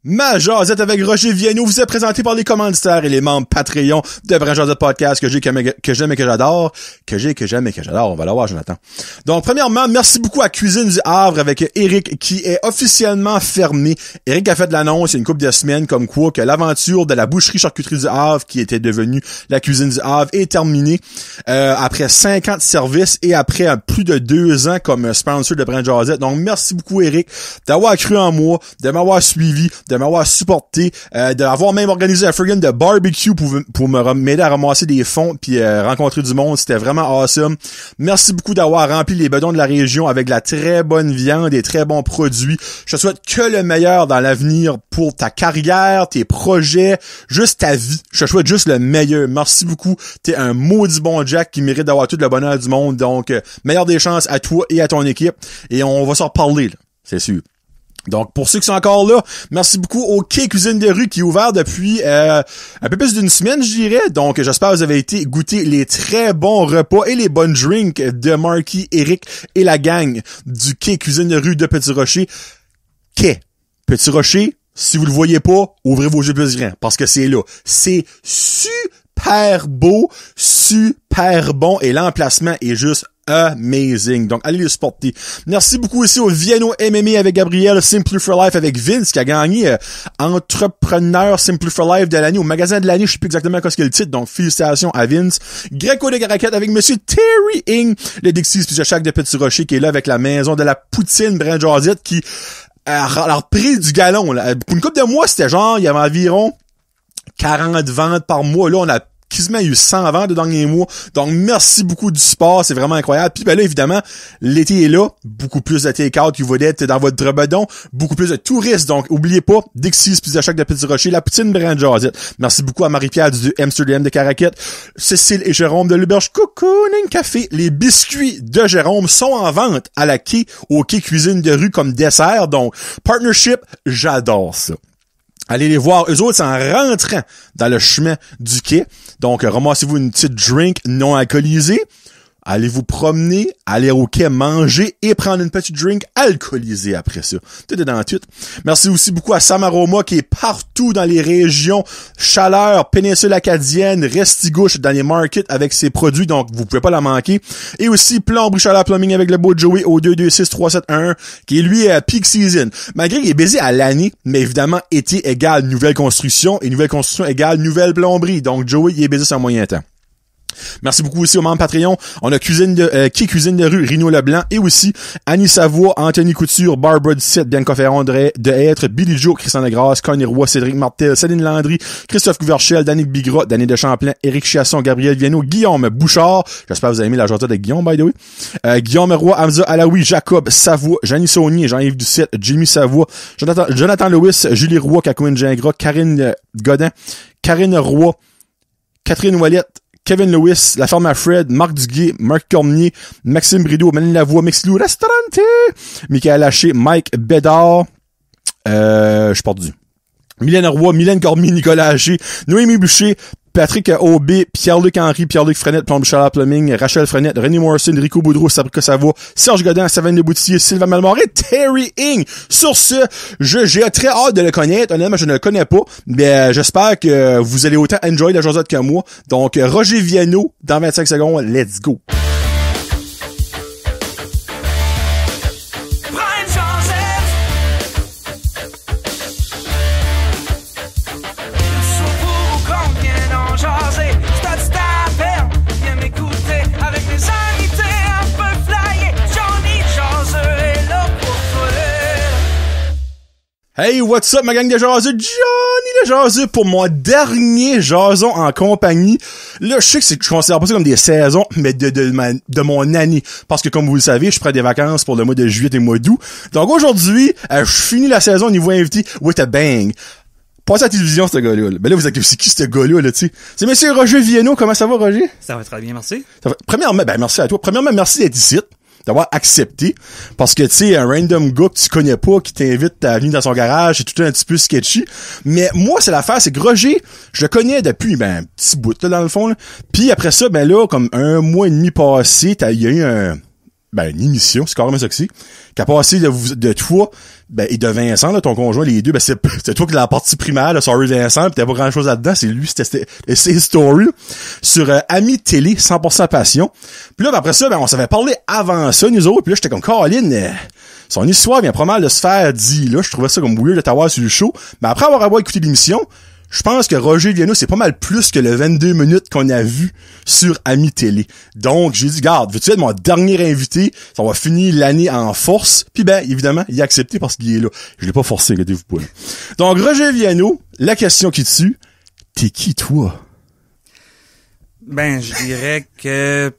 Ma jasette avec Roger Viano vous est présenté par les commanditaires et les membres Patreon de Brand Jasette Podcast que j'aime et que j'adore. On va l'avoir, Jonathan. Donc, premièrement, merci beaucoup à Cuisine du Havre avec Eric qui est officiellement fermé. Eric a fait de l'annonce il y a une couple de semaines comme quoi que l'aventure de la boucherie-charcuterie du Havre qui était devenue la Cuisine du Havre est terminée après 5 ans de service et après plus de 2 ans comme sponsor de Brand Jasette. Donc, merci beaucoup Eric d'avoir cru en moi, de m'avoir suivi, de m'avoir supporté, d'avoir même organisé un friggin' de barbecue pour m'aider à ramasser des fonds puis rencontrer du monde. C'était vraiment awesome. Merci beaucoup d'avoir rempli les bedons de la région avec de la très bonne viande et très bons produits. Je te souhaite que le meilleur dans l'avenir pour ta carrière, tes projets, juste ta vie. Je te souhaite juste le meilleur. Merci beaucoup. T'es un maudit bon Jack qui mérite d'avoir tout le bonheur du monde. Donc, meilleure des chances à toi et à ton équipe. Et on va s'en reparler, là. C'est sûr. Donc, pour ceux qui sont encore là, merci beaucoup au Quai Cuisine de rue qui est ouvert depuis un peu plus d'une semaine, je dirais. Donc, j'espère que vous avez été goûter les très bons repas et les bonnes drinks de Marky, Eric et la gang du Quai Cuisine de rue de Petit-Rocher. Quai Petit-Rocher, si vous le voyez pas, ouvrez vos yeux plus grands parce que c'est là. C'est super beau, super bon et l'emplacement est juste amazing. Donc, allez les supporter. Merci beaucoup aussi au Viano MMA avec Gabriel, Simply for Life avec Vince qui a gagné Entrepreneur Simply for Life de l'année au magasin de l'année. Je sais plus exactement ce qu'est le titre. Donc, félicitations à Vince. Greco de Caraquette avec Monsieur Terry Ing, le Dixie's Pizza Shack de Petit-Rocher qui est là avec la maison de la poutine Brand Jasette qui a repris du galon. Là. Pour une couple de mois, c'était genre, il y avait environ 40 ventes par mois. Là, on a quasiment eu 100 ventes de derniers mois. Donc, merci beaucoup du support. C'est vraiment incroyable. Puis, ben là, évidemment, l'été est là. Beaucoup plus de take-out qui va être dans votre drebedon. Beaucoup plus de touristes. Donc, oubliez pas, Dixie's Pizza Shack de Petit-Rocher, la poutine Brand Jasette. Merci beaucoup à Marie-Pierre du Amsterdam de Caraquette, Cécile et Jérôme de l'Auberge Cocooning Café. Les biscuits de Jérôme sont en vente à la quai, au Quai Cuisine de rue comme dessert. Donc, partnership, j'adore ça. Allez les voir, eux autres, c'est en rentrant dans le chemin du quai. Donc, ramassez-vous une petite drink non alcoolisée. Allez vous promener, aller au quai manger et prendre une petite drink alcoolisée après ça. Tout est dans tout. Merci aussi beaucoup à Sam Aroma qui est partout dans les régions Chaleur, Péninsule Acadienne, Restigouche dans les markets avec ses produits. Donc, vous pouvez pas la manquer. Et aussi Plomberie Chaleur Plumbing avec le beau Joey au 226-3711 qui est lui peak season. Malgré qu'il est baisé à l'année, mais évidemment, été égale nouvelle construction et nouvelle construction égale nouvelle plomberie. Donc, Joey, il est baisé sur un moyen temps. Merci beaucoup aussi aux membres Patreon. On a Quai Cuisine de rue, Rino Leblanc et aussi Annie Savoie, Anthony Couture, Barbara Ducette, Bianca Ferron de Hêtre, Billy Joe, Christian Degrasse, Connie Roy, Cédric Martel, Céline Landry, Christophe Gouverchel, Danick Bigra, Danny de Champlain, Éric Chiasson, Gabriel Viano, Guillaume Bouchard. J'espère que vous avez aimé la journée de Guillaume, by the way. Guillaume Roy, Hamza Alaoui, Jacob Savoie, Janie Saunier, Jean-Yves Ducette, Jimmy Savoie, Jonathan Lewis, Julie Roy, Cacouine Gingras, Karine Godin, Karine Roy, Catherine Ouellette, Kevin Lewis, La Ferme à Fred, Marc Duguay, Marc Cormier, Maxime Brideau, Mélanie Lavoie, Mexilou Restaurante, Michael Haché, Mike Bédard, je suis perdu. Mylène Roy, Mylène Cormier, Nicolas Haché, Noémie Boucher, Patrick Aubé, Pierre-Luc Henry, Pierre-Luc Frenette, Plombe Chaleur Plumbing, Rachel Frenette, René Morrison, Rico Boudreau, Sabrica Savoie, Serge Godin, Savane de Boutier, Sylvain Malmoré, Terry Ing. Sur ce, j'ai très hâte de le connaître. Honnêtement, je ne le connais pas, mais j'espère que vous allez autant enjoy la jasette que moi. Donc, Roger Viano, dans 25 secondes, let's go. Hey, what's up, ma gang de jaseux? Johnny le jaseux pour mon dernier jason en compagnie. Là, je sais que je considère pas ça comme des saisons, mais de mon année. Parce que, comme vous le savez, je prends des vacances pour le mois de juillet et le mois d'août. Donc, aujourd'hui, je finis la saison au niveau invité with a bang. Passez à la télévision, ce gars-là. Ben là, vous êtes, c'est qui ce gars-là, là, tu sais? C'est monsieur Roger Viano. Comment ça va, Roger? Ça va très bien, merci. Premièrement, merci à toi. Premièrement, merci d'être ici. D'avoir accepté, parce que tu sais, un random gars que tu connais pas qui t'invite à venir dans son garage, c'est tout un petit peu sketchy. Mais moi, c'est l'affaire, c'est que Roger, je le connais depuis un petit bout là dans le fond là. Puis après ça, là, comme un mois et demi passé, il y a eu une émission, c'est carrément ça que c'est, qui a passé de toi, et de Vincent, là, ton conjoint, les deux, c'est toi qui l'as la partie primaire, là, Sorry Vincent, pis t'avais pas grand chose là-dedans, c'est lui, c'était ses stories, sur Ami Télé, 100% Passion. Puis là, après ça, on s'avait parlé avant ça, nous autres, puis là, j'étais comme, Caroline, son histoire vient pas mal de se faire dire, là, je trouvais ça comme weird de t'avoir sur le show, mais après avoir écouté l'émission, je pense que Roger Viano, c'est pas mal plus que le 22 minutes qu'on a vu sur Ami Télé. Donc, j'ai dit, garde, veux-tu être mon dernier invité? Ça va finir l'année en force. Puis évidemment, il a accepté parce qu'il est là. Je l'ai pas forcé, regardez-vous pas, là. Donc, Roger Viano, la question qui tue, t'es qui, toi? Je dirais que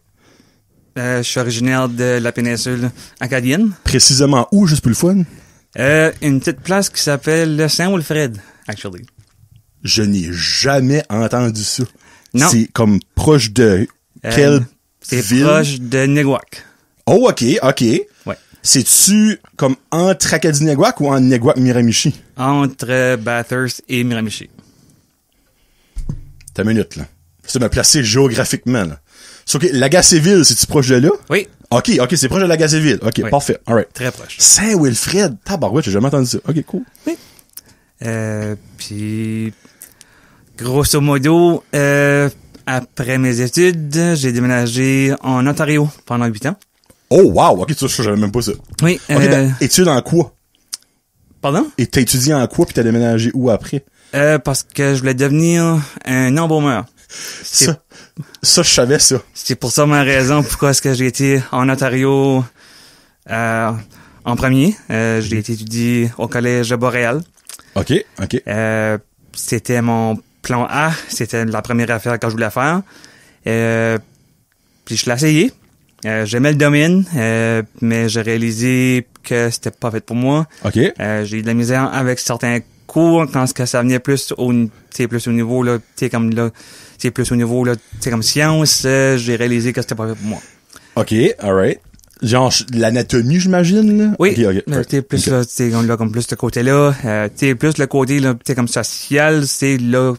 je suis originaire de la péninsule acadienne. Précisément où, juste pour le fun? Une petite place qui s'appelle Saint-Wilfred, actually. Je n'ai jamais entendu ça. Non. C'est comme proche de quelle c'est ville? proche de Neguac. Oh, OK. Ouais. C'est-tu comme entre Acadie-Neguac ou en Neguac-Miramichi? Entre Bathurst et Miramichi. T'as une minute, là. C'est me placer géographiquement, là. So, OK, Lagacéville, c'est-tu proche de là? Oui. OK, c'est proche de Lagacéville. OK, oui. Parfait. All right. Très proche. Saint-Wilfred. Tabarouette, j'ai jamais entendu ça. OK, cool. Oui. Puis, grosso modo, après mes études, j'ai déménagé en Ontario pendant 8 ans. Oh, wow! OK, ça, j'avais même pas ça. Oui. OK, études en quoi? Pardon? Et t'as étudié en quoi puis t'as déménagé où après? Parce que je voulais devenir un embaumeur. Ça, je savais ça. C'est pour ça ma raison pourquoi est-ce que j'ai été en Ontario en premier. J'ai été étudié au Collège de Boréal. OK. C'était mon plan A. C'était la première affaire que je voulais faire. Puis je l'ai essayé. J'aimais le domaine, mais j'ai réalisé que c'était pas fait pour moi. OK. J'ai eu de la misère avec certains cours quand ça venait plus au niveau là, plus au niveau là, comme science, j'ai réalisé que c'était pas fait pour moi. OK, alright. Genre l'anatomie, j'imagine, là? Oui. OK. T'es plus là, comme plus ce côté-là, plus le côté là, comme social, c'est là,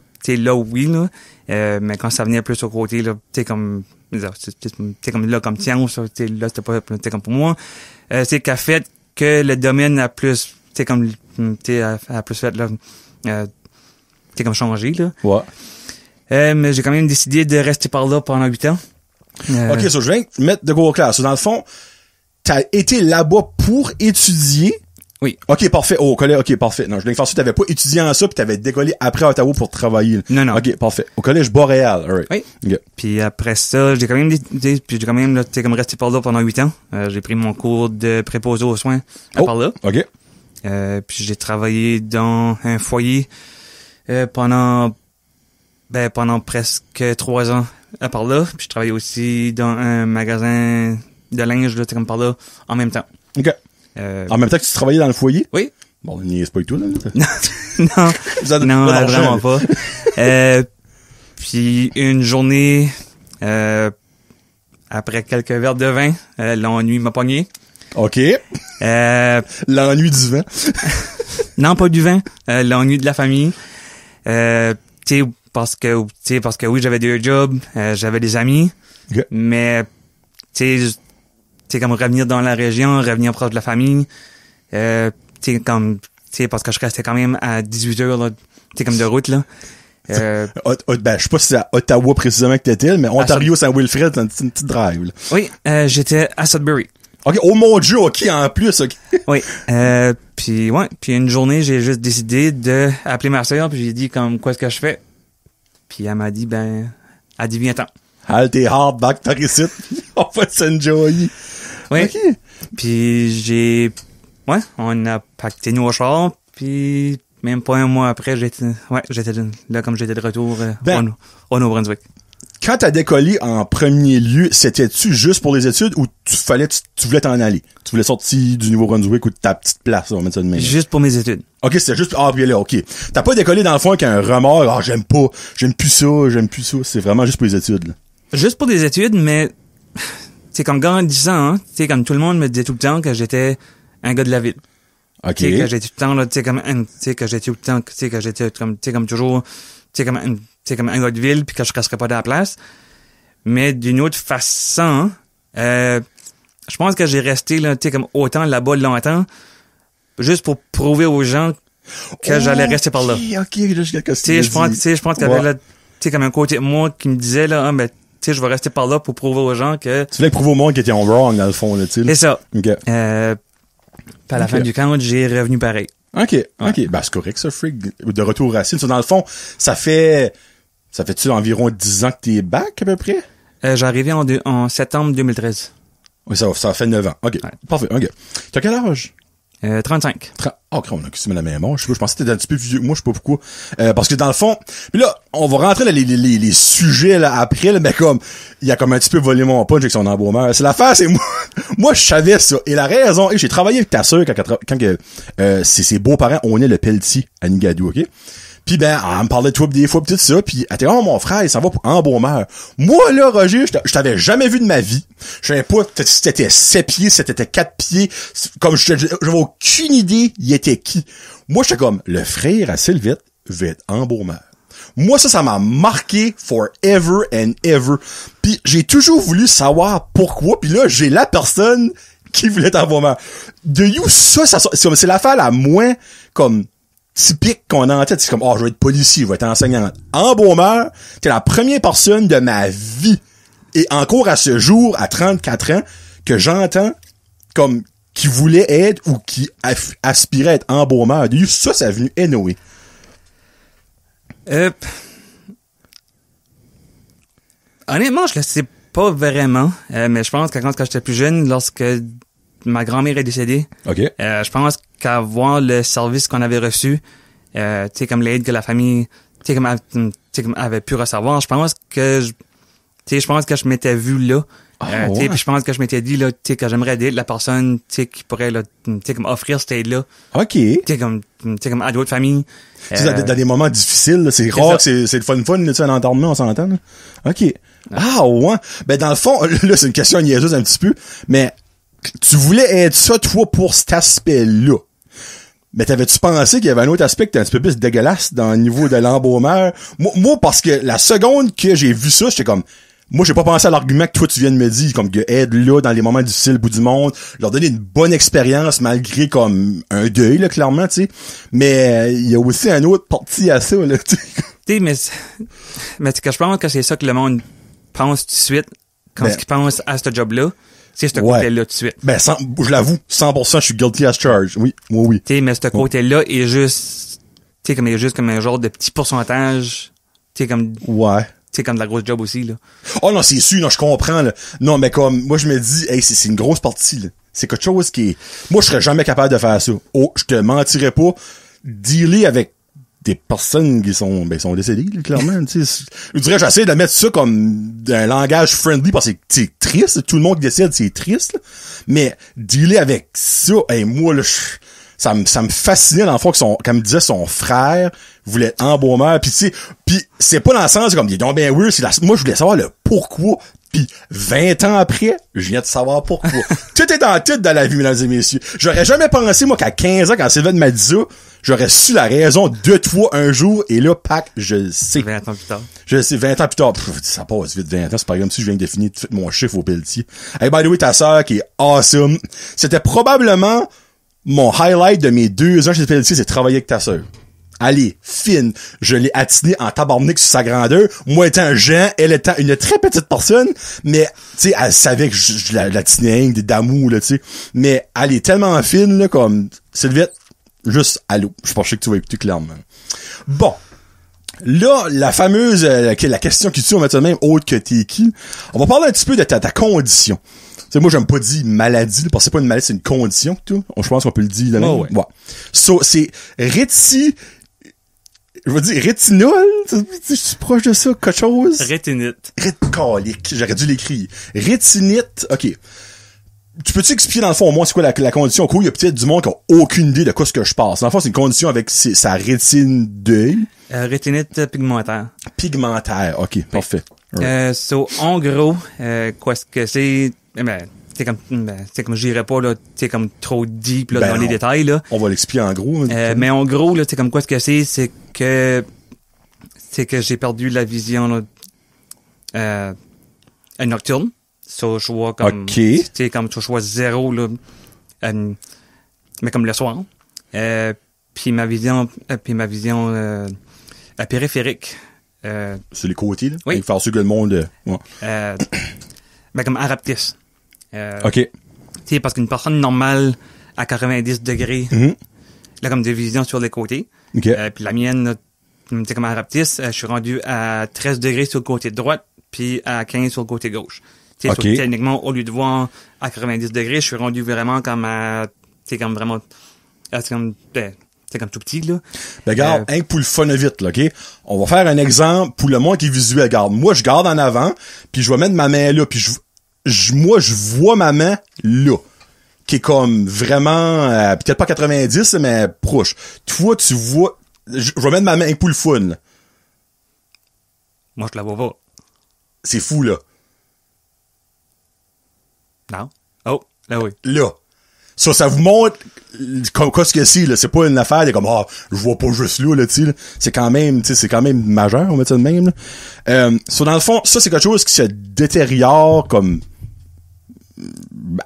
oui là. Mais quand ça venait plus au côté là, comme là comme science, là c'était pas comme pour moi. C'est qu'a fait que le domaine a plus a plus fait là comme changé là. Ouais. Mais j'ai quand même décidé de rester par là pendant 8 ans. OK, so je viens de mettre de quoi au clair. So, dans le fond, t'as été là-bas pour étudier. Oui. OK, parfait. Oh, collège, OK, parfait. Non, je voulais faire ça, t'avais pas étudié en ça puis t'avais décollé après à Ottawa pour travailler. Non. OK, parfait. Au collège Boréal, alright. Oui. Okay. Puis après ça, j'ai quand même comme resté par là pendant 8 ans. J'ai pris mon cours de préposé aux soins par là. OK. Puis j'ai travaillé dans un foyer pendant presque 3 ans par là. Puis je travaillais aussi dans un magasin de linge là, comme par là en même temps. OK. En même temps que tu travaillais dans le foyer? Oui. Bon, n'y est pas du tout, là. non, vraiment pas. Puis une journée, après quelques verres de vin, l'ennui m'a pogné. OK. L'ennui du vin. Non, pas du vin. L'ennui de la famille. Parce que oui, j'avais des jobs, j'avais des amis. Okay. Mais, comme revenir dans la région, revenir proche de la famille, parce que je restais quand même à 18 heures, là, comme de route, là. Je sais pas si c'est à Ottawa précisément que t'étais, mais Ontario, Saint-Wilfred, c'est une petite drive, là. Oui, j'étais à Sudbury. OK, oh mon Dieu, OK, en plus, OK. Oui, puis une journée, j'ai juste décidé de appeler ma sœur, puis j'ai dit comme quoi est-ce que je fais. Puis elle m'a dit elle dit viens-t'en. Halt tes hardback par ici. On va s'enjoyer. Oui. OK. Puis on a pacté nos chars, puis même pas un mois après, j'étais là comme j'étais de retour au Nouveau-Brunswick. Quand t'as décollé en premier lieu, c'était-tu juste pour les études ou tu voulais t'en aller? Tu voulais sortir du Nouveau-Brunswick ou de ta petite place, on va mettre ça de même. Juste pour mes études. OK, c'était juste, puis là, OK. T'as pas décollé dans le fond avec un remords, j'aime plus ça. C'est vraiment juste pour les études, là. Juste pour des études, mais, c'est comme grandissant, hein. Tu comme tout le monde me disait tout le temps que j'étais un gars de la ville. OK. Tu sais, que j'étais tout le temps, là, que j'étais tout le temps, que j'étais comme toujours, comme un gars de ville puis que je casserais pas de la place. Mais d'une autre façon, je pense que j'ai resté, là, tu sais, comme autant là-bas longtemps, juste pour prouver aux gens que j'allais rester par là. OK, là, je Tu sais, je pense qu'il y avait là, tu sais, comme un côté de moi qui me disait, là, ah, ben, tu sais, je vais rester par là pour prouver aux gens que... Tu voulais prouver au monde qu'ils étaient wrong, dans le fond, là, tu sais. C'est ça. OK. Puis à la fin du camp, j'ai revenu pareil. OK. Ben, c'est correct, ça, freak. De retour aux racines. Ça, dans le fond, ça fait-tu environ 10 ans que t'es back, à peu près? J'ai arrivé en septembre 2013. Oui, ça fait 9 ans. OK. Ouais. Parfait. OK. T'as quel âge? 35. Oh, on a quasiment la même âge. Je pensais que t'étais un petit peu plus vieux que moi, je sais pas pourquoi. Parce que dans le fond, puis là, on va rentrer dans les sujets là après, là, mais comme il a comme un petit peu volé mon punch avec son embaumeur. C'est l'affaire, c'est moi je savais ça. Et la raison, et j'ai travaillé avec ta sœur quand ses beaux-parents on est le Pelletier à Nigadou, OK? Puis ben, elle me parlait de toi des fois pis tout ça, puis elle était oh mon frère, il s'en va pour embaumeur. Moi là, Roger, je t'avais jamais vu de ma vie. Je savais pas si t'étais 7 pieds, si t'étais 4 pieds, comme j'avais aucune idée il était qui. Moi, j'étais comme le frère à Sylvette va être embaumeur. Moi, ça m'a marqué forever and ever. Puis j'ai toujours voulu savoir pourquoi, puis là, j'ai la personne qui voulait être embaumeur. De you, c'est l'affaire la moins comme typique qu'on a en tête, c'est comme, je vais être policier, je vais être enseignante. Embaumeur, t'es la première personne de ma vie, et encore à ce jour, à 34 ans, que j'entends comme qui voulait être ou qui aspirait à être embaumeur. Ça a venu Noé. Honnêtement, je le sais pas vraiment, mais je pense que quand j'étais plus jeune, lorsque ma grand-mère est décédée, OK. je pense qu'à voir le service qu'on avait reçu, tu sais, comme l'aide que la famille, tu sais, comme avait pu recevoir, je pense que je m'étais vu là. Tu sais, puis je pense que je m'étais dit là, tu sais, que j'aimerais aider la personne, tu sais, qui pourrait là, tu sais, comme offrir cette aide-là. OK. Tu sais, comme à d'autres familles. Tu sais, dans des moments difficiles, là, c'est rare que c'est le fun, tu sais, un enterrement, on s'entend, là. OK. Ah, ouais. Ben, dans le fond, là, c'est une question niaiseuse un petit peu, mais tu voulais être ça, toi, pour cet aspect-là. Mais t'avais-tu pensé qu'il y avait un autre aspect qui était un petit peu plus dégueulasse dans le niveau de l'embaumeur? Moi, parce que la seconde que j'ai vu ça, j'étais comme, moi, j'ai pas pensé à l'argument que toi, tu viens de me dire, comme que aide là, dans les moments difficiles, au bout du monde, leur donner une bonne expérience, malgré comme un deuil, là, clairement, tu sais. Mais il y a aussi un autre parti à ça, là, tu sais. Tu sais, mais que je pense que c'est ça que le monde pense tout de suite, quand ils pensent à ce job-là. C'est ce côté-là tout de suite. Ben, je l'avoue, 100%, je suis guilty as charged. Oui, moi, oui. Tu sais, mais ce côté-là est juste, tu sais, juste comme un genre de petit pourcentage, tu sais, comme... Ouais. Tu sais, comme de la grosse job aussi, là. Oh non, c'est sûr, non, je comprends, là. Non, mais comme, moi, je me dis, hey, c'est une grosse partie, là. C'est quelque chose qui est... Moi, je serais jamais capable de faire ça. Oh, je te mentirais pas. Dealer avec des personnes qui sont décédées, là, clairement, tu sais. Je dirais, j'essaie de mettre ça comme un langage friendly parce que c'est triste. Tout le monde qui décède, c'est triste, là. Mais dealer avec ça, hey, moi, là, ça me fascinait dans le fond comme me disait son frère voulait être embaumeur, puis tu sais, puis c'est pas dans le sens comme il est donc ben weird, moi je voulais savoir le pourquoi, puis 20 ans après, je viens de savoir pourquoi. Tout est dans la vie, mesdames et messieurs. J'aurais jamais pensé moi qu'à 15 ans quand Sylvain m'a dit ça, j'aurais su la raison de toi un jour, et là, pack, je le sais. 20 ans plus tard. Je le sais, 20 ans plus tard. Ça passe vite, 20 ans. C'est pas comme si je viens de définir tout mon chiffre au Pelletier. Hey, by the way, ta sœur qui est awesome. C'était probablement mon highlight de mes 2 ans chez Pelletier, c'est travailler avec ta sœur. Allez, fine. Je l'ai attinée en tabarnak sur sa grandeur. Moi étant un géant, elle étant une très petite personne, mais, tu sais, elle savait que je la tinais d'amour, là, tu sais. Mais elle est tellement fine, là, comme, Sylvette, juste allô. Je pense que tu vas écouter clairement. Bon. Là, la fameuse, la question qui tue, on va dire même autre que t'es qui. On va parler un petit peu de ta condition. Tu sais, moi, j'aime pas dire maladie, parce que c'est pas une maladie, c'est une condition, tout. Je pense qu'on peut le dire, là, ouais. So, c'est je veux dire, rétinol? Je suis proche de ça, quelque chose? Rétinite. Calique, j'aurais dû l'écrire. Rétinite, ok. Tu peux-tu expliquer dans le fond au moins c'est quoi la condition? Cool, il y a peut-être du monde qui a aucune idée de quoi ce que je passe. Dans le fond, c'est une condition avec sa rétine d'œil. Rétinite pigmentaire. Pigmentaire, ok, oui. Parfait. Right. En gros, quoi ce que c'est, c'est comme je dirais pas là, c'est comme trop deep là, dans les détails là. On va l'expliquer en gros. Mais en gros là, c'est comme quoi ce que c'est que j'ai perdu la vision là, nocturne. So, je vois comme, OK. tu sais, comme je vois 0, là, mais comme le soir. Puis ma vision périphérique. Sur les côtés, là? Oui. Il faut faire sûr que le monde... ouais. Mais comme araptis. OK. Tu sais, parce qu'une personne normale à 90 degrés, Mhm. là, comme des visions sur les côtés. OK. Puis la mienne, là, tu sais, comme araptis, je suis rendu à 13 degrés sur le côté droit, puis à 15 sur le côté gauche. Tu sais, OK. techniquement, au lieu de voir à 90 degrés, je suis rendu vraiment comme à, tu sais, comme vraiment, c'est comme tout petit, là. Ben, regarde, hein, pour le fun vite, là, OK? On va faire un exemple pour le monde qui est visuel. Regarde, moi, je garde en avant, puis je vais mettre ma main là, puis moi, je vois ma main là, qui est comme vraiment, peut-être pas 90, mais proche. Toi, tu vois, je vais mettre ma main pour le fun, là. Moi, je la vois pas. C'est fou, là. Non? Oh, là oui. Là. Ça vous montre qu'est-ce que c'est, là. C'est pas une affaire de comme, je vois pas juste là, tu sais, là. C'est quand même majeur, on va mettre ça de même, là. Dans le fond, ça, c'est quelque chose qui se détériore comme,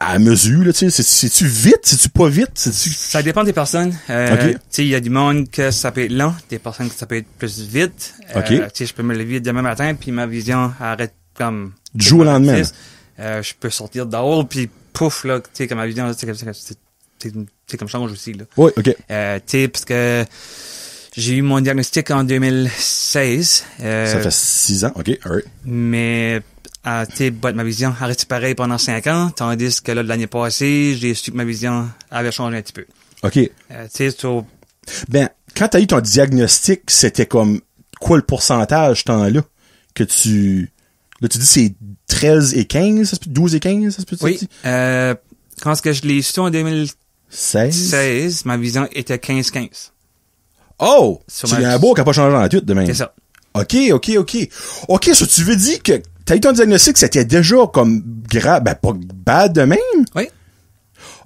à mesure, là, tu sais. C'est-tu vite? C'est-tu pas vite? Ça dépend des personnes. OK. Tu sais, il y a du monde que ça peut être lent, des personnes que ça peut être plus vite. OK. Tu sais, je peux me lever demain matin, puis ma vision arrête comme... Du jour au lendemain. Je peux sortir dehors, puis pouf, là, tu sais, comme ma vision, c'est comme change aussi, là. Oui, OK. Tu sais, parce que j'ai eu mon diagnostic en 2016. Ça fait 6 ans, OK, alright. Mais, tu sais, ma vision a resté pareil pendant 5 ans, tandis que là, l'année passée, j'ai su que ma vision avait changé un petit peu. OK. Tu sais, Ben, quand t'as eu ton diagnostic, c'était comme, quoi le pourcentage, ce temps-là, que tu... Là, tu dis c'est 13 et 15, ça se peut, 12 et 15, ça se peut? oui, quand est-ce que je l'ai su en 2016, 16? ma vision était 15-15. Oh! Sur C'est ma- un beau qui a pas changé en tout, de même. C'est ça. OK. OK, ça, tu veux dire que t'as eu ton diagnostic, c'était déjà comme grave, ben, pas bad de même? Oui.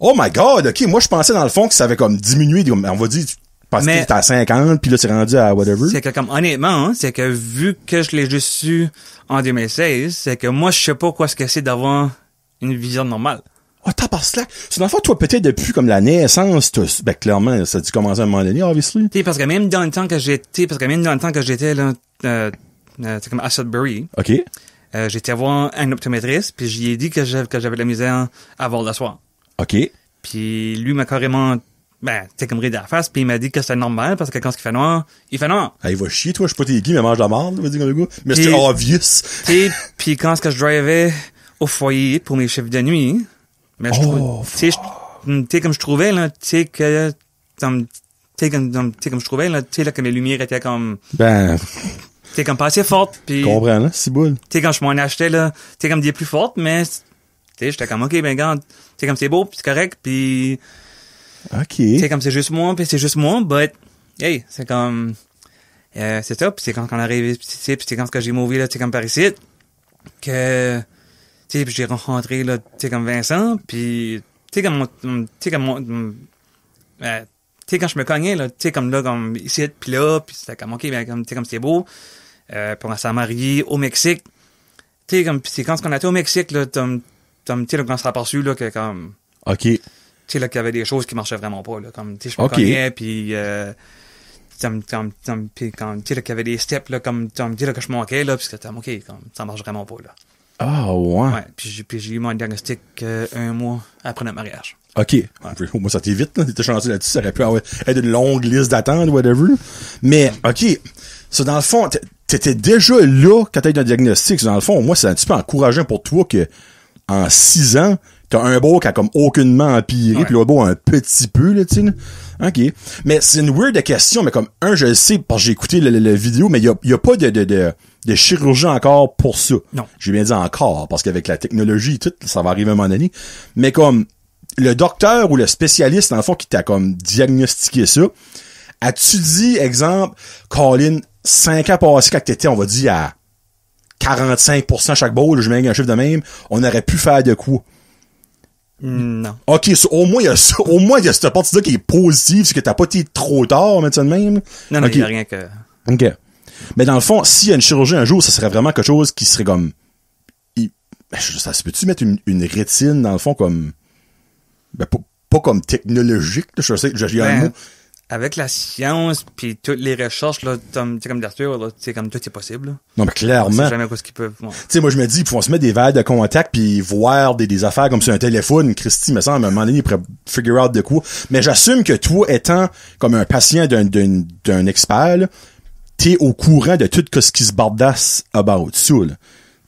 Oh my God, OK, moi, je pensais dans le fond que ça avait comme diminué, on va dire, parce que Mais- t'étais à 50, puis là, c'est rendu à whatever. C'est que, comme, honnêtement, hein, c'est que vu que je l'ai juste su en 2016, c'est que moi, je sais pas quoi ce que c'est d'avoir une vision normale. Oh, t'as par cela. C'est dans le fond, toi, peut-être depuis comme la naissance, ben, clairement, ça a dû commencer à un moment donné, obviously. Tu sais, parce que même dans le temps que j'étais, là, c'est comme à Sudbury, OK. j'étais voir un optométriste, puis j'y ai dit que j'avais de la misère à voir le soir. OK. Puis lui m'a carrément, comme ri de la face, puis il m'a dit que c'était normal, parce que quand il fait noir, il fait noir. Ah, il va chier, toi, je sais pas t'es qui, mais mange de la marde, va dire comme le gars. Mais c'est Puis- obvious. Tu sais, puis quand ce que je drivais au foyer pour mes chiffres de nuit, mais je Oh, tu sais, comme je trouvais, là, tu sais, que, comme je trouvais, là, tu sais, là, que mes lumières étaient comme, Ben, tu sais, comme pas assez fortes, puis, tu comprends, là, c'est boule. sais, quand je m'en achetais, là, tu sais, comme des plus fortes, mais, tu sais, j'étais comme, OK, ben, regarde, tu sais, comme c'est beau, puis c'est correct, puis, OK. tu sais, comme c'est juste moi, but, hey, c'est comme, c'est ça, puis c'est quand on arrive, puis c'est quand que j'ai mouvé, là, tu sais, comme par ici, que, tu sais, puis j'ai rencontré, là, tu sais, comme Vincent, puis, tu sais, comme, tu sais, quand je me cognais, là, tu sais, comme là, comme ici, puis là, puis c'était comme, OK, ben, comme, tu sais, comme c'est beau, puis on s'est marié au Mexique, tu sais, comme, puis c'est quand on était au Mexique, là, tu sais, là, quand on s'est aperçu, là, que, comme, OK. tu sais, là, qu'il y avait des choses qui marchaient vraiment pas, là, comme, tu sais, je me OK. cognais, puis, puis quand, tu sais, là, qu'il y avait des steps, là, comme, tu sais, là, que je manquais, là, puis c'était, OK, comme, ça marche vraiment pas, là. Ah, ouais. Ouais, puis j'ai eu mon diagnostic 1 mois après notre mariage. OK. Moi, ça t'est vite, là. T'étais chanceux là-dessus. Ça aurait pu être une longue liste d'attente, whatever. Mais, OK. Ça, dans le fond, t'étais déjà là quand t'as eu ton diagnostic. Dans le fond, moi, c'est un petit peu encourageant pour toi que, en 6 ans, t'as un beau qui a comme aucunement empiré, Ouais. puis l'autre beau un petit peu, là, tu sais. Là. OK. Mais c'est une weird question, mais comme, je le sais, parce que j'ai écouté la vidéo, mais il y a pas de chirurgie encore pour ça. Non. J'ai bien dit encore, parce qu'avec la technologie et tout, ça va arriver à un moment donné. Mais comme, le docteur ou le spécialiste, dans le fond, qui t'a comme diagnostiqué ça, as-tu dit, exemple, Colin, 5 ans passés, quand t'étais, on va dire, à 45% chaque bowl, je mets un chiffre de même, on aurait pu faire de quoi? Non. OK, au moins, il y a ça, au moins, il y a cette partie-là qui est positive, c'est que t'as pas été trop tard, mettre ça de même. Non, OK. il n'y a rien que... OK. Mais dans le fond, s'il y a une chirurgie un jour, ça serait vraiment quelque chose qui serait comme ça se peut-tu mettre une rétine, dans le fond, comme, ben, pas comme technologique, là, je sais, j'ai un mot. Avec la science puis toutes les recherches, là, comme d'Arthur, là, comme tout est possible, là. Non, mais clairement. On sait jamais quoi ce qu'ils peuvent. Ouais. Tu sais, moi, je me dis, ils vont se mettre des verres de contact puis voir des affaires comme sur un téléphone. Christy, me semble, à un moment donné, il pourrait figure out de quoi. Mais j'assume que toi, étant comme un patient d'un expert, là, t'es au courant de tout ce qui se bardasse about ça, là. Tu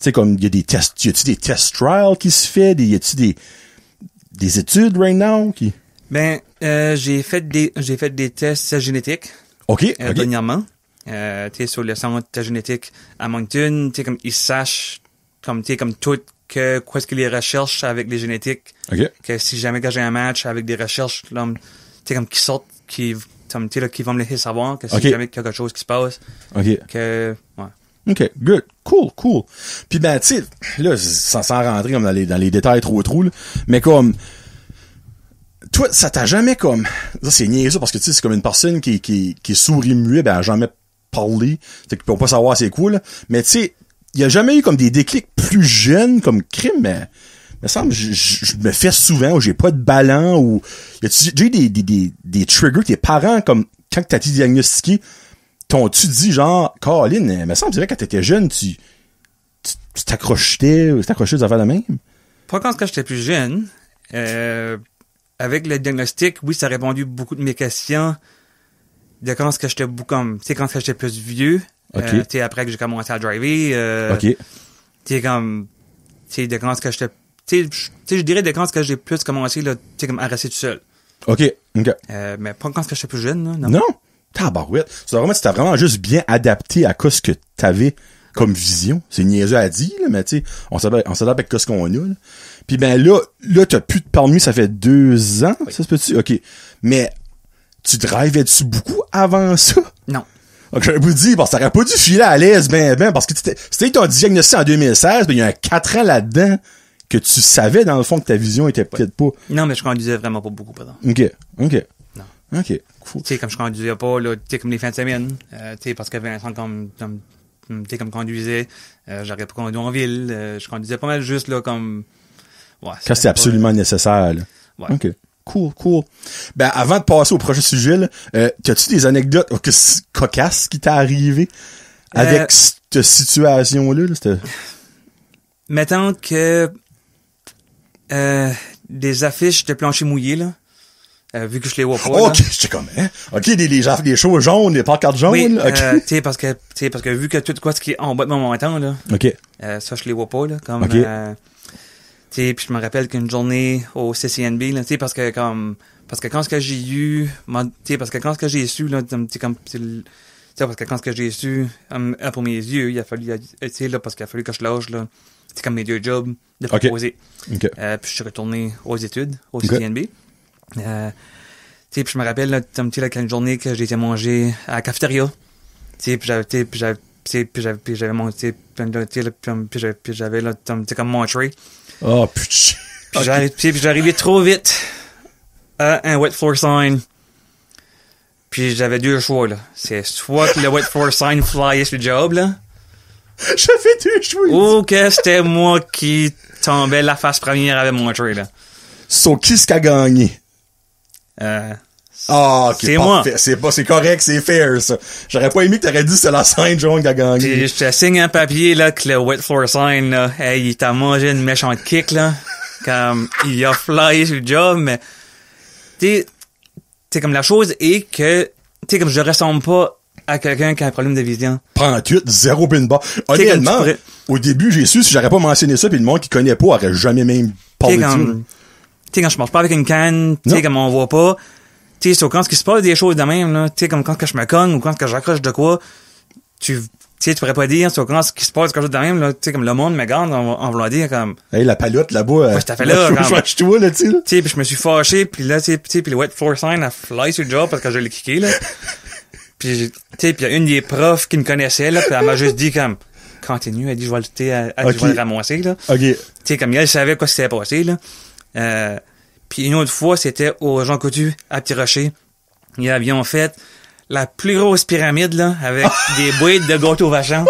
sais, comme, il y a des tests, y a-tu des test trials qui se fait, y a-tu des études right now qui... Ben, j'ai fait des tests génétiques. OK. Dernièrement. T'es sur le centre génétique à Moncton, t'es comme, ils sachent, comme, t'es comme tout, qu'est-ce que les recherches avec les génétiques. OK. Que si jamais que j'ai un match avec des recherches, là, t'es comme, qui sortent, qui vont me laisser savoir que si jamais quelque chose qui se passe. OK. Ouais. OK, good. Cool. Puis ben, tu sais, là, sans rentrer comme dans les détails trop, là, mais comme, toi, ça t'a jamais comme, ça c'est niaiseux parce que tu sais, c'est comme une personne qui est sourd-muet, ben, elle a jamais parlé, c'est qu'ils peuvent pas savoir c'est quoi, là. Mais tu sais, il y a jamais eu comme des déclics plus jeunes comme crime, mais, me semble, je me fais souvent, ou j'ai pas de ballon, ou, y a-tu déjà eu des triggers, tes parents, comme, quand t'as été diagnostiqué, t'ont-tu dit genre, Caroline, me semble, quand t'étais jeune, tu t'accrochais des affaires de même? Pas quand j'étais plus jeune. Avec le diagnostic, oui, ça a répondu beaucoup de mes questions. De quand que j'étais comme, tu sais, quand j'étais plus vieux. Okay. Tu sais, après que j'ai commencé à driver. OK. Tu sais, comme, tu sais, de quand que j'étais, tu sais, je dirais de quand que j'ai plus commencé, là, tu sais, comme à rester tout seul. OK. Mais pas quand j'étais plus jeune, là, non. Non? Tabarouette. Tu t'as vraiment juste bien adapté à ce que t'avais comme vision. C'est niaiseux à dire, là, mais tu sais, on s'adapte avec ce qu'on a, là. Puis ben là, t'as plus de permis, ça fait 2 ans, oui. Ça se peut-tu? OK. Mais, tu drivais-tu beaucoup avant ça? Non. Donc, j'aurais vous dire, parce que t'aurais pas dû filer à l'aise, parce que c'était ton diagnostic en 2016, ben il y a 4 ans là-dedans que tu savais, dans le fond, que ta vision était peut-être pas... Non, mais je conduisais vraiment pas beaucoup, pardon. OK. Non. OK, cool. Tu sais, comme je conduisais pas, là, tu sais, comme les fins de semaine, tu sais, parce que Vincent, comme conduisait, j'aurais pas conduit en ville, je conduisais pas mal juste, là, comme... Ouais, quand c'est absolument nécessaire, là. Ouais. OK. Cool. Ben, avant de passer au prochain sujet, là, t'as-tu des anecdotes cocasses qui t'est arrivé avec cette situation-là? Là, mettons que des affiches de plancher mouillé, là, vu que je les vois pas. OK, j'étais comme, hein? OK, des choses jaunes, des pancartes jaunes. Oui, okay. tu sais, parce que vu que tout quoi ce qui est en bas de mon montant, là. OK. Ça, je les vois pas, là, comme... OK. Tu sais, puis je me rappelle qu'une journée au CCNB, là, tu sais, parce que quand ce que j'ai eu, tu sais, parce que quand ce que j'ai su, là, tu sais, comme, tu sais, parce que quand ce que j'ai su, pour mes yeux, il a fallu, tu sais, là, parce qu'il a fallu que je lâche, là, c'est comme mes 2 jobs de proposer. Okay. Puis je suis retourné aux études, au CCNB. Tu sais, puis je me rappelle, là, tu sais, là, qu'une journée que j'ai été manger à la cafétéria, tu sais, puis j'avais monté, puis j'avais, là, tu sais, comme mon tray. Oh, putain. Puis j'arrivais trop vite à un wet floor sign. Puis j'avais 2 choix, là. C'est soit que le wet floor sign flyait sur le job, là. J'avais 2 choix. Ou que c'était moi qui tombais la face première avec mon tray, là. So, qui est-ce qui a gagné? OK, c'est parfait. moi. C'est correct, c'est fair, ça. J'aurais pas aimé que t'aurais dit que c'était la scène jaune qui a gagné. Puis je te signe un papier, là, que le wet floor sign, là, hey, il t'a mangé une méchante kick, là. Comme, il a flyé sur le job, mais, tu sais, comme la chose est que, tu sais, comme je ressemble pas à quelqu'un qui a un problème de vision. 38, 0 pin bar. Honnêtement, au début, j'ai su, si j'aurais pas mentionné ça, puis le monde qui connaît pas aurait jamais même parlé de ça. Tu sais, quand je marche pas avec une canne, tu sais, comme on voit pas, tu sais, quand il se passe des choses de même, là, tu sais, comme quand que je me cogne ou quand que j'accroche de quoi, tu pourrais pas dire, quand ce qui se passe quelque chose de même, là, tu sais, comme le monde me garde en voulant dire, comme... Hey, la palotte, là-bas... Ouais, t'as fait là, je toi, là, tu sais, là. Tu sais, puis je me suis fâché, puis là, tu sais, puis le wet floor sign a fly sur le job parce que je l'ai kické, là. Puis, tu sais, puis il y a une des profs qui me connaissait, là, puis elle m'a juste dit, comme, continue, elle dit, je vais le ramasser, là. OK. Tu sais, comme elle savait quoi s'était passé, là. Puis une autre fois, c'était au Jean Coutu, à Petit Rocher. Ils avaient fait la plus grosse pyramide, là, avec des boîtes de gâteaux vachons.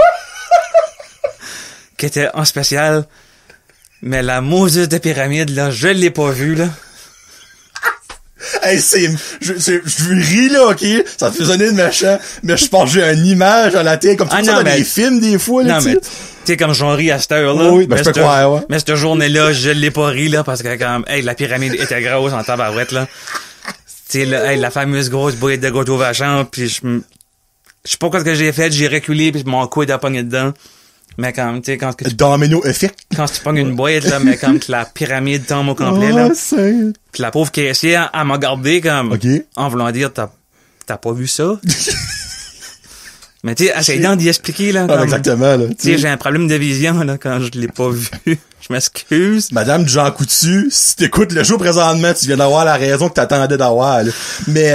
Qui était en spécial. Mais la Moses de pyramide, là, je l'ai pas vue, là. Hey, je ris, là, ok? Ça me fait sonner de machin, mais je pense que j'ai une image à la tête, comme tu sais, dans les films, des fois, là, non, mais, tu sais, comme j'en ris à cette heure-là. Oui, ben, je peux croire, ouais. Mais cette journée-là, je l'ai pas ri, là, parce que, comme, hey, la pyramide était grosse en tabarouette, là. Tu sais, la fameuse grosse boîte de gâteau vachon, pis je sais pas quoi que j'ai fait, j'ai reculé, pis mon coude a pogné dedans. Mais comme, tu sais, quand domino effect. Quand tu pognes une boîte, là, mais comme que la pyramide tombe au complet, là. Pis la pauvre caissière, elle m'a gardé comme, en voulant dire, t'as pas vu ça? Mais tu sais, essayant d'y expliquer, là. Comme, exactement, là. Tu sais, j'ai un problème de vision, là, quand je l'ai pas vu. Je m'excuse. Madame Jean Coutu, si t'écoutes le show présentement, tu viens d'avoir la raison que t'attendais d'avoir, là. Mais,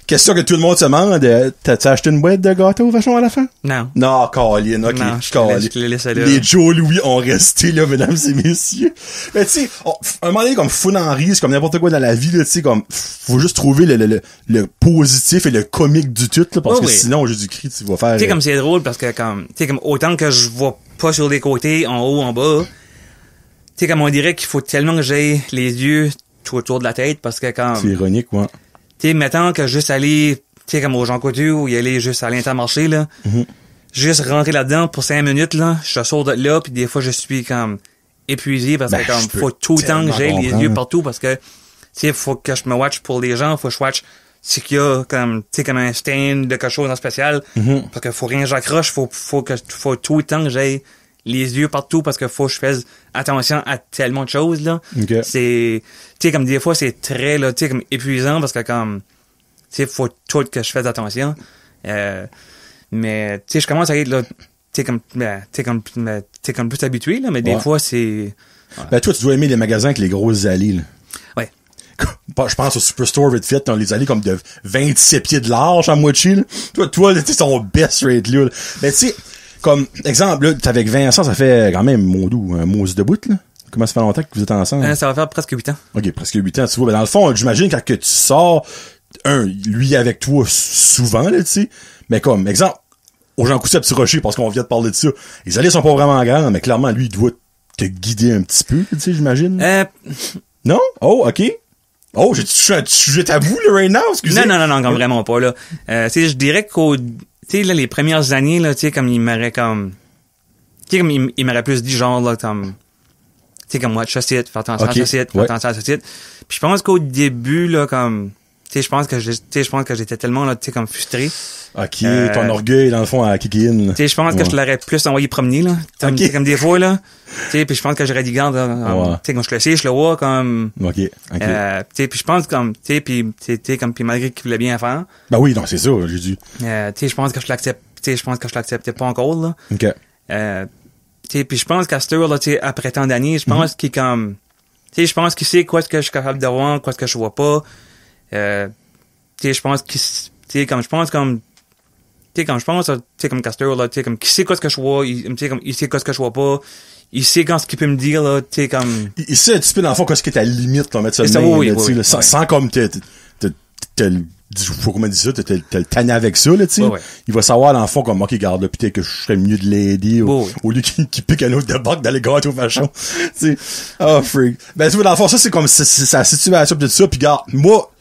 question que tout le monde se demande, t'as-tu acheté une boîte de gâteau vachon à la fin? Non. Non, Colin, ok. Non, je l'ai laissé là. Les Joe Louis ont resté, là, mesdames et messieurs. Mais tu sais, un moment donné, comme fou en rire, c'est comme n'importe quoi dans la vie, là, tu sais, comme, faut juste trouver le positif et le comique du tout, là, parce que sinon, Jésus-Christ, tu vas faire... Tu sais, comme c'est drôle, parce que comme, tu sais, comme, autant que je vois pas sur les côtés, en haut, en bas, tu sais, comme on dirait qu'il faut tellement que j'aie les yeux tout autour de la tête, parce que comme... C'est ironique, ouais. Tu sais, mettons que juste aller, tu sais, comme au Jean Coutu, ou y aller juste à l'Intermarché, là, juste rentrer là-dedans pour 5 minutes, là, je sors de là, puis des fois, je suis comme épuisé, parce que comme, faut tout le temps que j'aie les yeux partout, parce que, tu sais, faut que je me watch pour les gens, faut que je watch c'est qu'il y a comme, tu sais, comme un stain de quelque chose en spécial, parce que faut rien que j'accroche, faut tout le temps que j'aie les yeux partout parce que faut que je fasse attention à tellement de choses, là. Okay. C'est, tu sais, comme des fois, c'est très, là, tu sais, comme épuisant parce que comme, tu sais, faut tout que je fasse attention. Mais, tu sais, je commence à être, là, tu sais, comme plus habitué, là, mais des fois, c'est... Ouais. Ben, toi, tu dois aimer les magasins avec les grosses allées, là. Ouais. Je pense au Superstore vite fait, dans les allées comme de 27 pieds de large à moitié, là. Toi, tu sais, son best rate, là. Ben, tu sais, comme, exemple, là, t'es avec Vincent, ça fait quand même, un mousse de bout, là. Comment ça fait longtemps que vous êtes ensemble? Ça va faire presque 8 ans. OK, presque 8 ans, tu vois. Ben, dans le fond, j'imagine quand que tu sors, lui avec toi souvent, là, tu sais. Mais comme, exemple, aux gens coussés à Petit Rocher, parce qu'on vient de parler de ça. Les allées sont pas vraiment grandes, mais clairement, lui, il doit te guider un petit peu, tu sais, j'imagine. Non? Oh, OK. Oh, j'ai touché un sujet tabou, là, right now, excusez. Non, comme vraiment pas, là. Tu sais, je dirais tu sais, là, les premières années, là, tu sais, comme il m'aurait comme, tu sais, comme il m'aurait plus dit genre, là, comme, tu sais, comme, watch ça site, fais attention à ça site, fais attention à ça site. Puis je pense qu'au début, là, comme, tu sais, je pense que j'étais tellement, là, tu sais, comme frustré. OK, ton orgueil, dans le fond, à kick in. Tu sais, je pense que je l'aurais plus envoyé promener, là. Comme des fois, là. Tu sais, puis je pense que j'aurais dit, garde, tu sais, quand je le sais, je le vois, comme... OK. tu sais, puis je pense, comme, tu sais, puis malgré qu'il voulait bien faire. Ben oui, non, c'est ça, j'ai dit. Tu sais, je pense que je l'acceptais pas encore, là. OK. Tu sais, puis je pense qu'à cette heure, là, tu sais, après tant d'années, je pense qu'il comme... Tu sais, je pense qu'il sait quoi ce que je suis capable de voir, quoi ce que je vois pas. Tu sais, je pense qu'il... Tu sais, comme je pense, comme... Tu sais, comme je pense, tu sais, comme Castor, là, tu sais, comme, qui sait quoi ce que je vois, tu sais, comme, il sait quoi ce que je vois pas, il sait quand ce qu'il peut me dire, là, tu sais, comme... Il sait un petit peu, dans le fond, qu'est-ce qui est ta limite, là, mettre ça de même, là, sans comme faut qu'on me dise ça, t'as le tanné avec ça, là, tu sais. Il va savoir, dans le fond, comme, OK, garde, là, peut-être que je serais mieux de l'aider, au lieu qu'il pique un autre de bac dans les gâteaux vachons. Tu sais. Oh, freak. Ben, tu vois, dans le fond, ça, c'est comme, c'est sa situation, pis tout ça, pis garde, moi,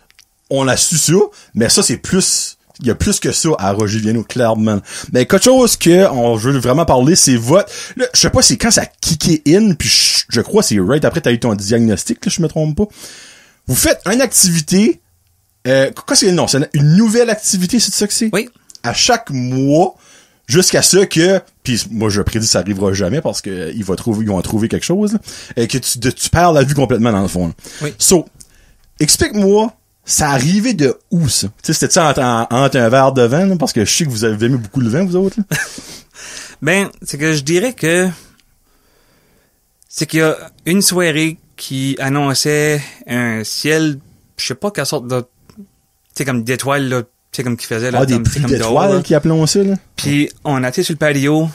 on a su ça, mais ça, c'est plus... Il y a plus que ça à Roger Viano, clairement. Mais quelque chose que je veux vraiment parler, c'est votre... Là, je sais pas, c'est quand ça kické in, puis je crois c'est right après t'as eu ton diagnostic, là, je me trompe pas. Vous faites une activité... quoi c'est le nom? C'est une nouvelle activité, c'est ça que c'est? Oui. À chaque mois, jusqu'à ce que... Puis moi, je prédis que ça arrivera jamais parce que ils vont trouver quelque chose. Là, que tu perds la vue complètement, dans le fond. Là. Oui. So, explique-moi... Ça arrivait de où, ça? Tu sais, c'était-tu entre un verre de vin, là? Parce que je sais que vous avez aimé beaucoup le vin, vous autres, là. Ben, c'est que je dirais que... C'est qu'il y a une soirée qui annonçait un ciel, je sais pas quelle sorte de... Tu sais, comme d'étoiles, là, tu sais, comme qu'il faisait, là. Ah, des pluies d'étoiles qui appelons ça, là? Puis, on a été sur le patio,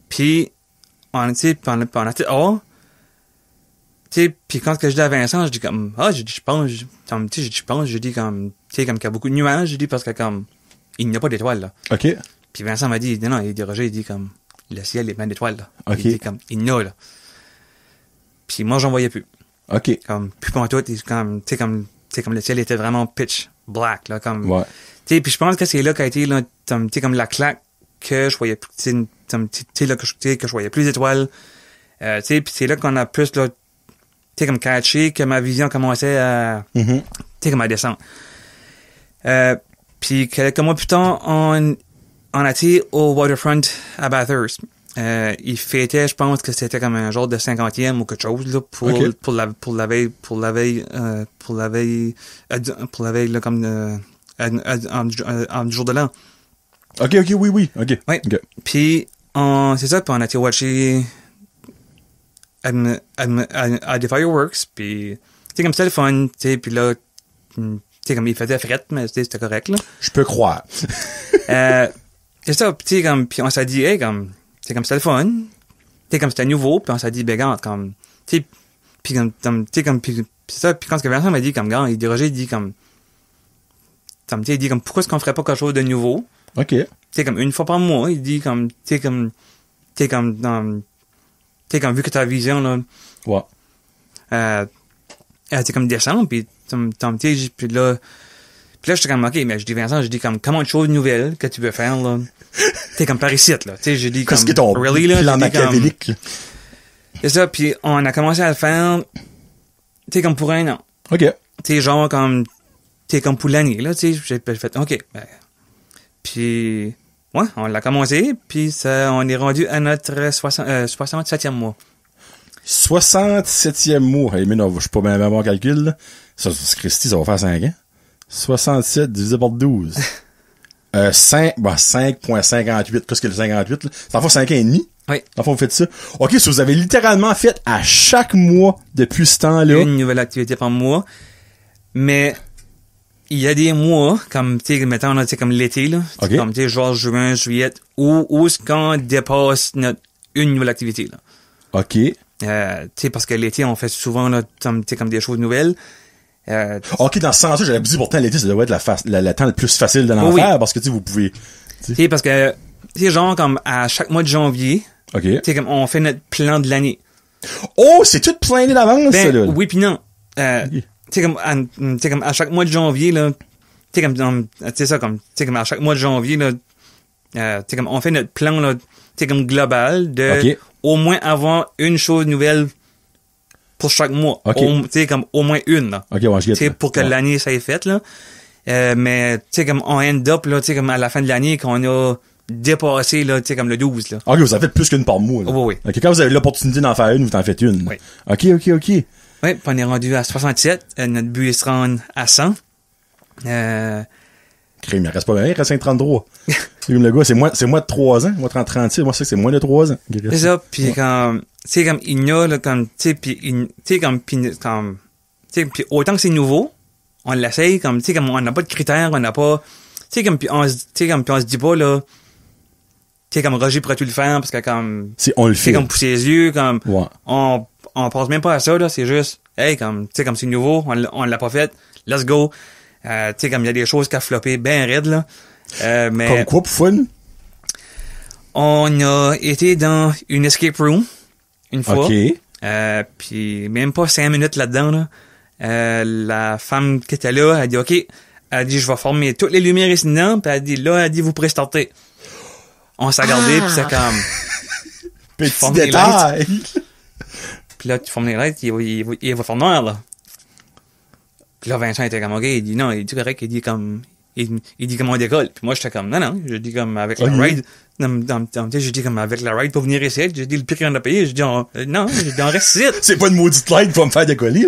puis, on était oh, tu sais, puis quand que je dis à Vincent, je dis comme, je dis comme, qu'il y a beaucoup de nuages, je dis parce que comme, il n'y a pas d'étoiles, là. OK. Puis Vincent m'a dit, non, il dit, Roger, il dit comme, le ciel est plein d'étoiles, là. OK. Il dit comme, il y en a, là. Puis moi, j'en voyais plus. OK. Comme, plus pour tout, comme le ciel était vraiment pitch black, là, comme. Ouais. Tu sais, puis je pense que c'est là qu'a été, là, comme la claque que je voyais plus, tu sais, là, que je voyais plus d'étoiles. Tu sais, puis c'est là qu'on a plus, là, tu sais, comme catché, que ma vision commençait à, tu sais, comme à descendre. Puis quelques mois plus tard, on a été au waterfront à Bathurst. Il fêtait, je pense que c'était comme un genre de 50e ou quelque chose, là, pour la veille, là, comme, en jour de l'an. OK, oui. OK. Oui. Okay. Puis, c'est ça, puis on a été watcher à des fireworks, puis, tu sais, comme c'était le fun, tu sais, puis là, tu sais, comme il faisait frette, mais c'était correct, là. Je peux croire. C'est ça, puis tu sais, comme, puis on s'est dit, hey, comme, c'est comme c'était le fun, tu sais, comme c'était nouveau, puis on s'est dit, ben, regarde, comme, tu sais, puis comme, tu sais, comme, puis c'est ça, puis quand Vincent m'a dit, comme, regarde, Roger, il dit, comme, tu sais, il dit, comme, pourquoi est-ce qu'on ferait pas quelque chose de nouveau? OK. Tu sais, comme, une fois par mois, il dit, comme, tu sais, comme, vu que ta vision, là, ouais. c'est comme décembre, puis tu sais, puis là, j'étais comme, OK, mais je dis, Vincent, je dis, comme, comment une chose nouvelle que tu veux faire, là? T'es comme par ici, là. Tu sais, je dis, comme, qu'est-ce que ton really, là? Plan machiavélique, comme, c'est ça, puis on a commencé à le faire, tu sais, comme pour un an. OK. Tu sais, genre, comme, tu sais, comme pour l'année, là, tu sais, j'ai fait, OK, ben, puis, ouais, on l'a commencé, puis ça, on est rendu à notre 67e mois. 67e mois. Hey, mais non, je suis pas bien bon calcul, là. Ça, Christy, ça va faire 5 ans. 67 divisé par 12. 5.58. Qu'est-ce que le 58, là? Ça fait 5 ans et demi. Oui. Enfin, vous faites ça. OK, so vous avez littéralement fait à chaque mois depuis ce temps-là. Une nouvelle activité par mois. Mais, il y a des mois, comme, tu sais, mettons, tu sais, comme l'été, là. Okay. Comme, tu sais, genre juin, juillet, où est-ce qu'on dépasse une nouvelle activité, là. OK. Tu sais, parce que l'été, on fait souvent, là, tu sais, comme des choses nouvelles. OK, dans ce sens-là, j'avais dit pourtant l'été, ça doit être le temps le plus facile de l'en faire, parce que, tu sais, vous pouvez... Tu sais, parce que, tu sais, genre, comme, à chaque mois de janvier, OK. tu sais, comme, on fait notre plan de l'année. Oh, c'est tout plané d'avance, ça, là. Oui, puis non. Okay. Tu sais, comme, à chaque mois de janvier, là, tu sais, comme, tu sais, ça, comme, tu sais, comme, à chaque mois de janvier, là, tu sais, comme, on fait notre plan, là, tu sais, comme, global de, okay. Au moins avoir une chose nouvelle pour chaque mois. Okay. Tu sais, comme, au moins une, là. OK, ouais, je Tu sais, pour que l'année, ça ait fait, là. Mais, tu sais, comme, on end up, là, tu sais, comme, à la fin de l'année, qu'on a dépassé, là, tu sais, comme le 12, là. OK, vous en faites plus qu'une par mois, là. Oui. OK, quand vous avez l'opportunité d'en faire une, vous en faites une. Oui. OK. Oui, puis on est rendu à 67. Notre but est de se rendre à 100. Crime, il reste pas bien, il reste 5,33. C'est comme le gars, c'est moins de 3 ans. Moi, 36, moi, c'est moins de 3 ans. C'est ça, puis comme, tu sais, comme, il y a, là, comme, tu sais, puis, tu sais, comme, tu sais, puis autant que c'est nouveau, on l'essaye, comme, tu sais, comme, on n'a pas de critères, on n'a pas, tu sais, comme, puis on se dit pas, là, tu sais, comme, Roger pourrait tout le faire, parce que, comme, on le fait. Tu sais, comme, pour ses yeux, comme, ouais. on pense même pas à ça, là, c'est juste, hey, comme, tu sais, comme c'est nouveau, on l'a pas fait, let's go. Tu sais, comme, il y a des choses qui a floppé ben raide, là. Mais comme quoi, pour fun? On a été dans une escape room une fois. OK. Puis même pas 5 minutes là-dedans, là. La femme qui était là, elle dit OK. Elle dit je vais former toutes les lumières ici dedans. Puis elle dit là, elle dit vous pourrez starter. On s'est regardé, puis c'est comme petit détail. Puis là, tu formes les lights, il va faire noir, là. Puis là, Vincent était comme OK, il dit non, il dit correct, il dit comme il dit comme on décolle. Puis moi, j'étais comme, non, je dis comme avec la ride. Je dis comme avec la ride pour venir ici. Je dis le prix qu'on a payé. Je dis, non, je dis, on reste ici. C'est pas une maudite light pour me faire décoller.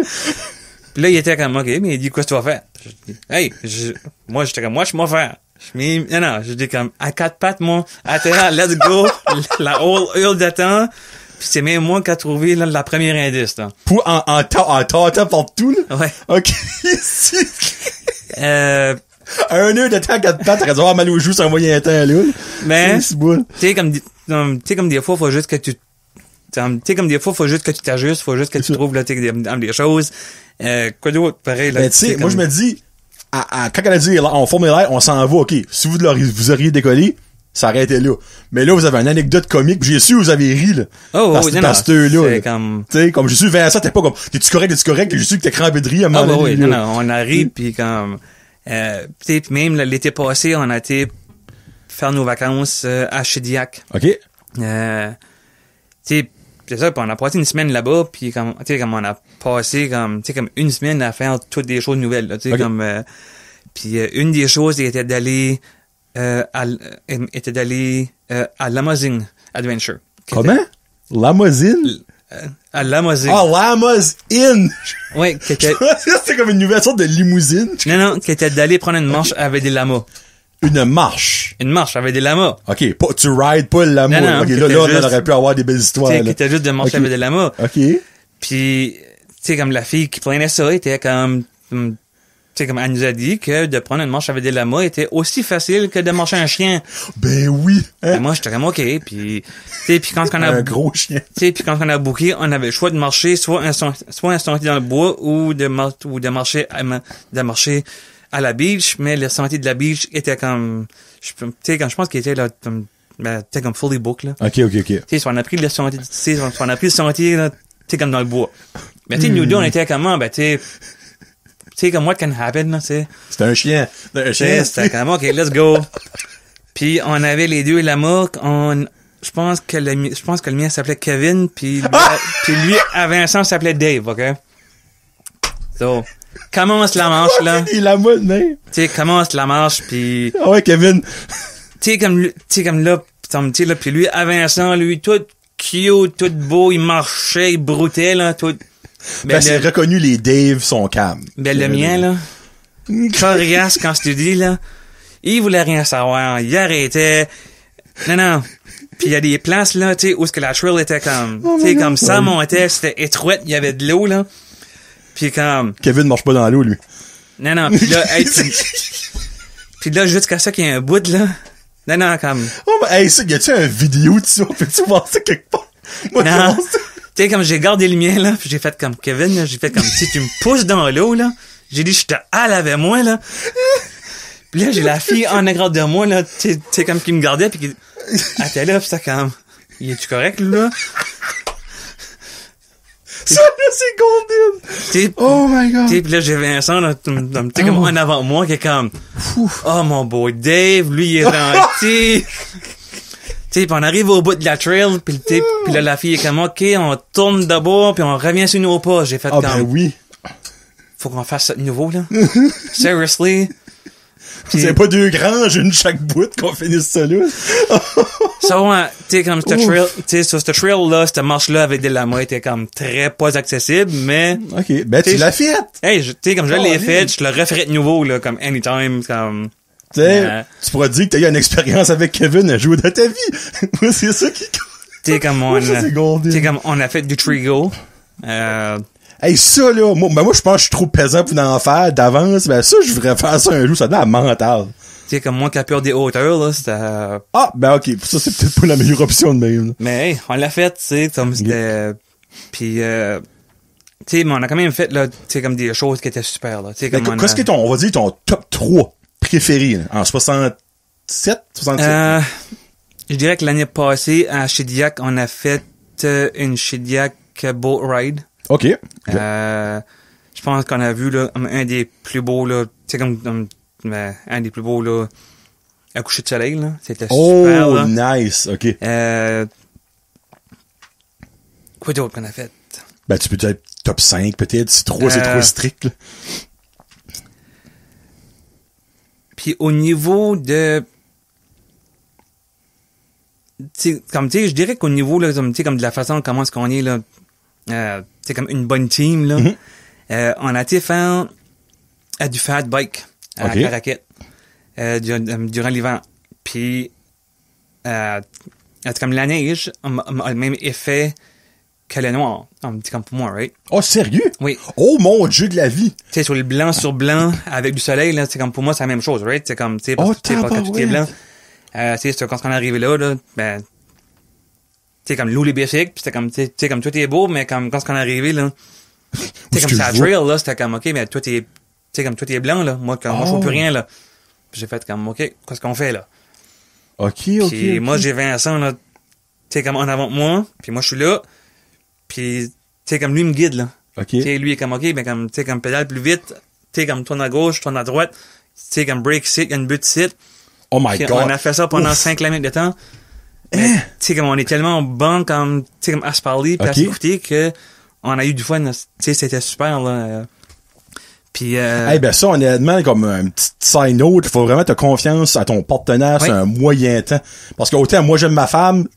Puis là, il était comme, OK, mais il dit, qu'est-ce que tu vas faire? Je dis, hey, moi, j'étais comme, moi, je m'en faire. Je dis comme, à 4 pattes, moi, à terre, let's go. La whole heure de temps. Puis c'est même moi qui a trouvé là, la première indice. Là. Pour en tâtant partout, là? Ouais. OK. Un heure de temps à 4 pattes, t'aurais dû avoir mal aux joues sur un moyen temps, là. Mais, tu sais, comme des fois, faut juste que tu t'ajustes, faut juste que tu trouves, là, des choses. Quoi d'autre, pareil, là. Mais tu sais, moi, je me dis, quand elle a dit, on forme l'air, on s'en va, OK. Si vous auriez décollé, ça aurait été là. Mais là, vous avez une anecdote comique, pis j'ai su, vous avez ri, là. Oh, Parce non, là c'est comme... Tu sais, comme j'ai su, Vincent, t'es pas comme, t'es-tu correct, j'ai su que t'es crampé de rire à un moment donné, non, on a ri, pis comme, peut-être même, là, l'été passé, on a été faire nos vacances, à Shediac. OK. Tu sais, c'est ça, puis on a passé une semaine là-bas, puis comme, tu sais, comme on a passé comme, tu sais, comme une semaine à faire toutes des choses nouvelles, tu sais, okay. comme, puis une des choses était d'aller à Lamazine Adventure. Comment? Lamazine? À Lamazine. Ah, Lamazine! Oui, qui était... C'était comme une nouvelle sorte de limousine. Non, qui était d'aller prendre une marche avec des lamas. Une marche? Une marche avec des lamas. OK, pas, tu rides pas le lama. Non, OK, là, on aurait pu avoir des belles histoires. Qui était juste de marcher avec des lamas. OK. Puis, tu sais, comme la fille qui prenait ça était comme... Tu sais, comme elle nous a dit que de prendre une marche avec des lamas était aussi facile que de marcher un chien. Ben oui. Hein? Ben moi, j'étais comme OK. Puis, tu sais, puis quand on a... un gros chien. Tu sais, puis quand on a booké, on avait le choix de marcher soit un sentier dans le bois ou de marcher à la beach, mais le sentier de la beach était comme... Tu sais, quand je pense qu'il était là... T'es comme fully booked, là. OK. Tu sais, on a pris le sentier, là, tu sais, comme dans le bois. Mais tu sais, nous deux, on était comment, ben, tu sais, comme what can happen, là, tu sais. C'était un chien. C'était comme, OK, let's go. Puis, on avait les deux lamas, je pense que le mien s'appelait Kevin, puis lui, à Vincent, s'appelait Dave, OK? So, commence la marche, là. Il a moi, mais. Tu sais, commence la marche, puis... Ah ouais, Kevin. Tu sais, comme là, puis lui, à Vincent, lui, tout cute, tout beau, il marchait, il broutait, là, tout... Ben, c'est reconnu, les Dave sont calmes. Ben, le mien, là, coriace, quand je te dis, là, il voulait rien savoir, il arrêtait, non, puis il y a des places, là, tu sais, où est-ce que la trail était comme, tu sais, comme ça montait, c'était étroite, il y avait de l'eau, là, puis comme... Kevin marche pas dans l'eau, lui. Non, puis là, puis là, jusqu'à ça qu'il y ait un bout, là, non, comme... Oh, ben, hey, ça, y a-tu un vidéo de ça? Peux-tu voir ça quelque part? Moi, non. Tu sais, comme j'ai gardé le mien, là, puis j'ai fait comme Kevin, là, j'ai fait comme si tu me pousses dans l'eau, là. J'ai dit, je te hale avec moi, là. Puis là, j'ai la fille en agrade de moi, là, tu sais, comme qui me gardait, puis qui... Elle était là, pis ça comme... Il est-tu correct, là? Ça, là, c'est golden! Oh my God! Tu sais, pis là, j'ai Vincent, là, tu sais, comme en avant de moi, qui est comme... Oh, mon beau Dave, lui, il est gentil! Tu sais, pis on arrive au bout de la trail, pis là, la fille est comme, OK, on tourne d'abord, puis on revient sur nos pas. J'ai fait comme... ben oui. Faut qu'on fasse ça de nouveau, là. Seriously. C'est pas deux granges, une chaque bout qu'on finisse ça, là. Ça, ouais, tu sais, comme cette trail, tu sais, sur cette trail-là, cette marche-là avec des lamas était comme très pas accessible, mais... OK, ben tu l'as fait! Hey, tu sais, comme je l'ai fait, je le referais de nouveau, là, comme anytime, comme... Tu sais, tu pourras dire que t'as eu une expérience avec Kevin à jouer dans ta vie. Moi, c'est ça qui... Tu sais, comme on a fait du trigo. Hey, ça, là, moi, je pense que je suis trop pesant pour en faire d'avance. Ben, ça, je voudrais faire ça un jour, ça a l'air mental. Tu sais, comme moi qui a peur des hauteurs, là, c'était... Ah, ben, OK. Ça, c'est peut-être pas la meilleure option de même, là. Mais, hey, on l'a fait, tu sais, comme c'était... Puis, tu sais, mais on a quand même fait, là, tu sais, comme des choses qui étaient super, là. Tu sais, comme qu'est-ce qui est on va dire, ton top 3 préféré, là, en 67? Je dirais que l'année passée, à Shediac, on a fait une Shediac boat ride. OK. Je pense qu'on a vu, là, un des plus beaux, là, tu sais, comme un des plus beaux, là, à coucher de soleil, là. C'était super, là. Oh, nice. OK. Quoi d'autre qu'on a fait? Ben, tu peux être top 5, peut-être. C'est trop strict, là. Puis au niveau de... Comme, tu sais, je dirais qu'au niveau, là, tu sais, comme de la façon comment est-ce qu'on est, là, c'est comme une bonne team, là. Mm-hmm. On a été faire du fat bike à Caraquette durant l'hiver. Puis, c'est comme la neige a le même effet que le noir. C'est comme pour moi, right? Oh, sérieux? Oui. Oh, mon Dieu de la vie! Tu sais, sur le blanc sur blanc, avec du soleil, là, c'est comme pour moi, c'est la même chose, right? C'est comme, tu sais, parce que quand tout est blanc. Tu sais, quand on est arrivé là, ben, tu sais, comme l'eau les bicycles, pis c'était comme, tu sais, comme tout est beau, mais comme quand on est arrivé, là, tu sais, comme ça trail, là, c'était comme, OK, mais toi, tu sais, comme tout est blanc, là. Moi, je vois plus rien, là. Pis j'ai fait comme, OK, qu'est-ce qu'on fait, là? Puis moi, j'ai Vincent, là, tu sais, comme en avant de moi, puis moi, je suis là, puis, tu sais, comme lui me guide, là. OK. Tu sais, lui est comme, OK, ben, comme, tu sais, comme pédale plus vite, tu sais, comme tourne à gauche, tourne à droite, tu sais, comme break sit, il y a une butte sit. Oh my God. On a fait ça pendant 5 minutes de temps. Tu sais, comme on est tellement bon, comme, tu sais, comme à se parler, puis à s'écouter, que on a eu du fun, tu sais, c'était super, là. Puis, ben ça, honnêtement, comme un petit side note, il faut vraiment te confiance à ton partenaire sur un moyen temps. Parce qu'autant, moi, j'aime ma femme,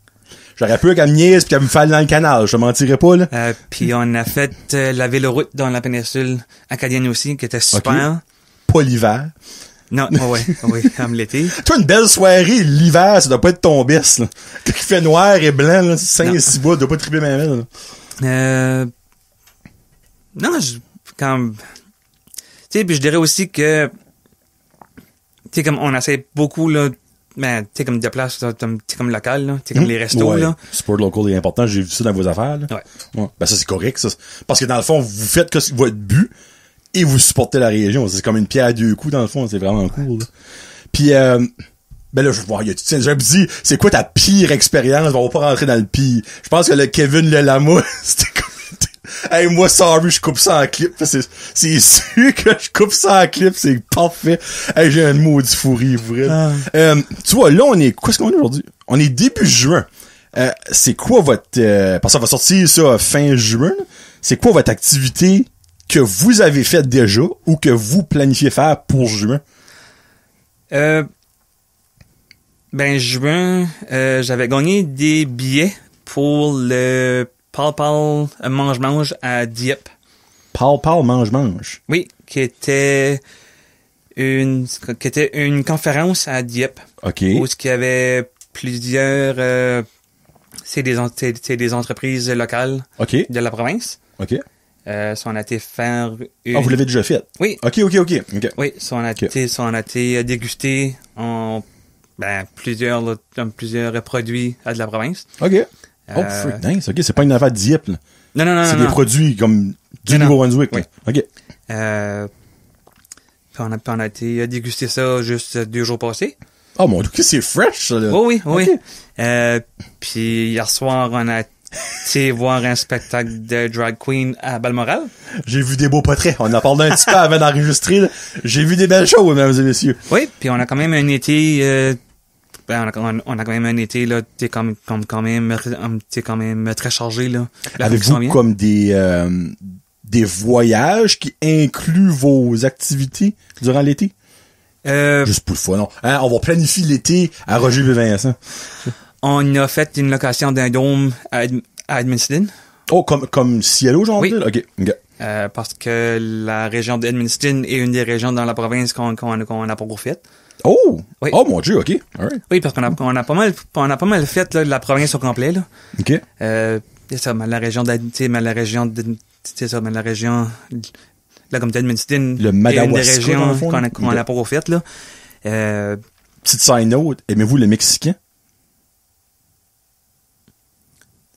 j'aurais pu qu'elle me niaise pis qu'elle me fasse dans le canal, je mentirais pas, là. Puis on a fait la véloroute dans la péninsule acadienne aussi, qui était super. Pas l'hiver. Non, oui, comme l'été. Toi, une belle soirée, l'hiver, ça doit pas être ton best, là. Quand il fait noir et blanc, là, 5-6 bouts, doit pas triper ma main, là. Non, comme... Tu sais, puis je dirais aussi que, tu sais, comme on essaie beaucoup, là, ben, tu sais, comme de place, tu sais, comme local, là, tu sais, comme les restos, là. Support local est important, j'ai vu ça dans vos affaires, là. Ouais. Ben, ça, c'est correct, ça. Parce que dans le fond, vous faites votre but et vous supportez la région. C'est comme une pierre à deux coups, dans le fond, c'est vraiment cool, là. Puis, ben là, je vois, j'ai dit, c'est quoi ta pire expérience? On va pas rentrer dans le pire. Je pense que le Kevin le Lama, c'était comme, hey, moi, sorry, je coupe ça en clip. C'est sûr que je coupe ça en clip, c'est parfait. Hey, j'ai un maudit fourri, vrai. Tu vois, là, qu'est-ce qu'on est aujourd'hui? On est début juin. C'est quoi votre, parce que ça va sortir ça fin juin. C'est quoi votre activité que vous avez faite déjà ou que vous planifiez faire pour juin? Ben, juin, j'avais gagné des billets pour le Pal mange-mange à Dieppe. Pal mange-mange? Oui, qui était une conférence à Dieppe. OK. Où il y avait plusieurs, c'est des entreprises locales. OK. De la province. OK. On a été faire une... Ah, vous l'avez déjà fait? Oui. OK. Oui, on a été déguster en, plusieurs produits de la province. OK. Oh, freak, nice. OK, c'est pas une affaire Dieppe, là. Non. C'est des produits comme du Nouveau-Brunswick, oui. OK. Puis on a été déguster ça juste 2 jours passés. Oh mon Dieu, c'est fresh, ça, là. Oui. Okay. Puis hier soir, on a été voir un spectacle de drag queen à Balmoral. J'ai vu des beaux portraits. On en parlé un petit peu avant d'enregistrer, là. J'ai vu des belles choses, mesdames et messieurs. Oui, puis on a quand même un été... on a quand même un été, là, t'es quand même très chargé, là. Avez-vous comme des voyages qui incluent vos activités durant l'été? Juste pour le fun, non. Hein, on va planifier l'été à Roger et Vincent. On a fait une location d'un dôme à Edmundston. Oh, comme Cielo, genre? Oui. OK. Parce que la région d'Edmundston est une des régions dans la province qu'on a pas encore fait. Oh! Oui. Oh, mon Dieu, OK. All right. Oui, parce qu'on a pas mal fait, là, la province au complet, là. OK. C'est ça, la région là, comme d'Edmundston. Le Madawaska, est une des régions qu'on a pas encore fait, là. Petite side note, aimez-vous le Mexicain?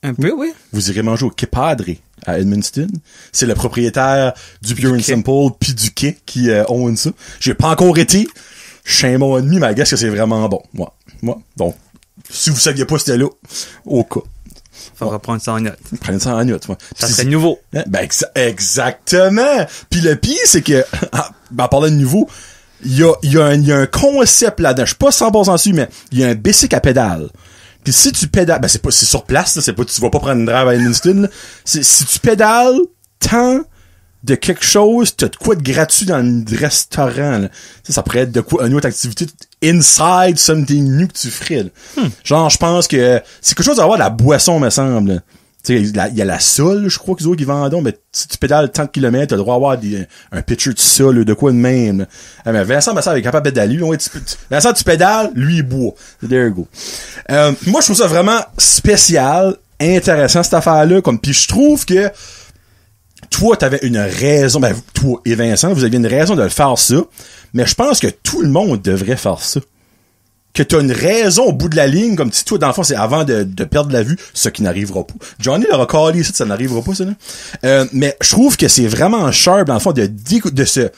Un peu, oui. Vous irez manger au Kepadre à Edmundston. C'est le propriétaire du Pure and Simple pis du Quai qui own ça. J'ai pas encore été. Je suis un bon ennemi, mais I guess que c'est vraiment bon. Moi. Donc, si vous saviez pas c'était là, au cas. Faudra prendre ça en note. Prenez ça en note, moi. Ça serait nouveau. Ben, exactement. Puis le pire, c'est que, en parlant de nouveau, il y a un concept là-dedans. Je suis pas 100% sûr, mais il y a un bicycle à pédale. Puis si tu pédales, ben c'est sur place, là, c'est pas, tu vas pas prendre une drive à Edmundston, là. Si tu pédales tant de quelque chose, t'as de quoi de gratuit dans le restaurant, là. Ça pourrait être de quoi, une autre activité inside something new que tu ferais, là. Genre, je pense que c'est quelque chose d'avoir de la boisson, me semble, là. Tu sais, il y a la Sol, je crois qu'ils ont qui vendent, mais si tu pédales tant de kilomètres, t'as le droit d'avoir un pitcher de Sol, de quoi de même, là. Mais Vincent, il est capable de pédaler, ouais, Vincent, tu pédales, lui, il boit. There you go. Moi, je trouve ça vraiment spécial, intéressant, cette affaire-là, pis je trouve que toi, t'avais une raison, toi et Vincent, vous aviez une raison de le faire ça, mais je pense que tout le monde devrait faire ça. Que t'as une raison au bout de la ligne, comme si toi, dans le fond, c'est avant de perdre la vue, ce qui n'arrivera pas. Johnny l'aura calé ici, ça n'arrivera pas, ça, là. Mais je trouve que c'est vraiment sharp, dans le fond, de se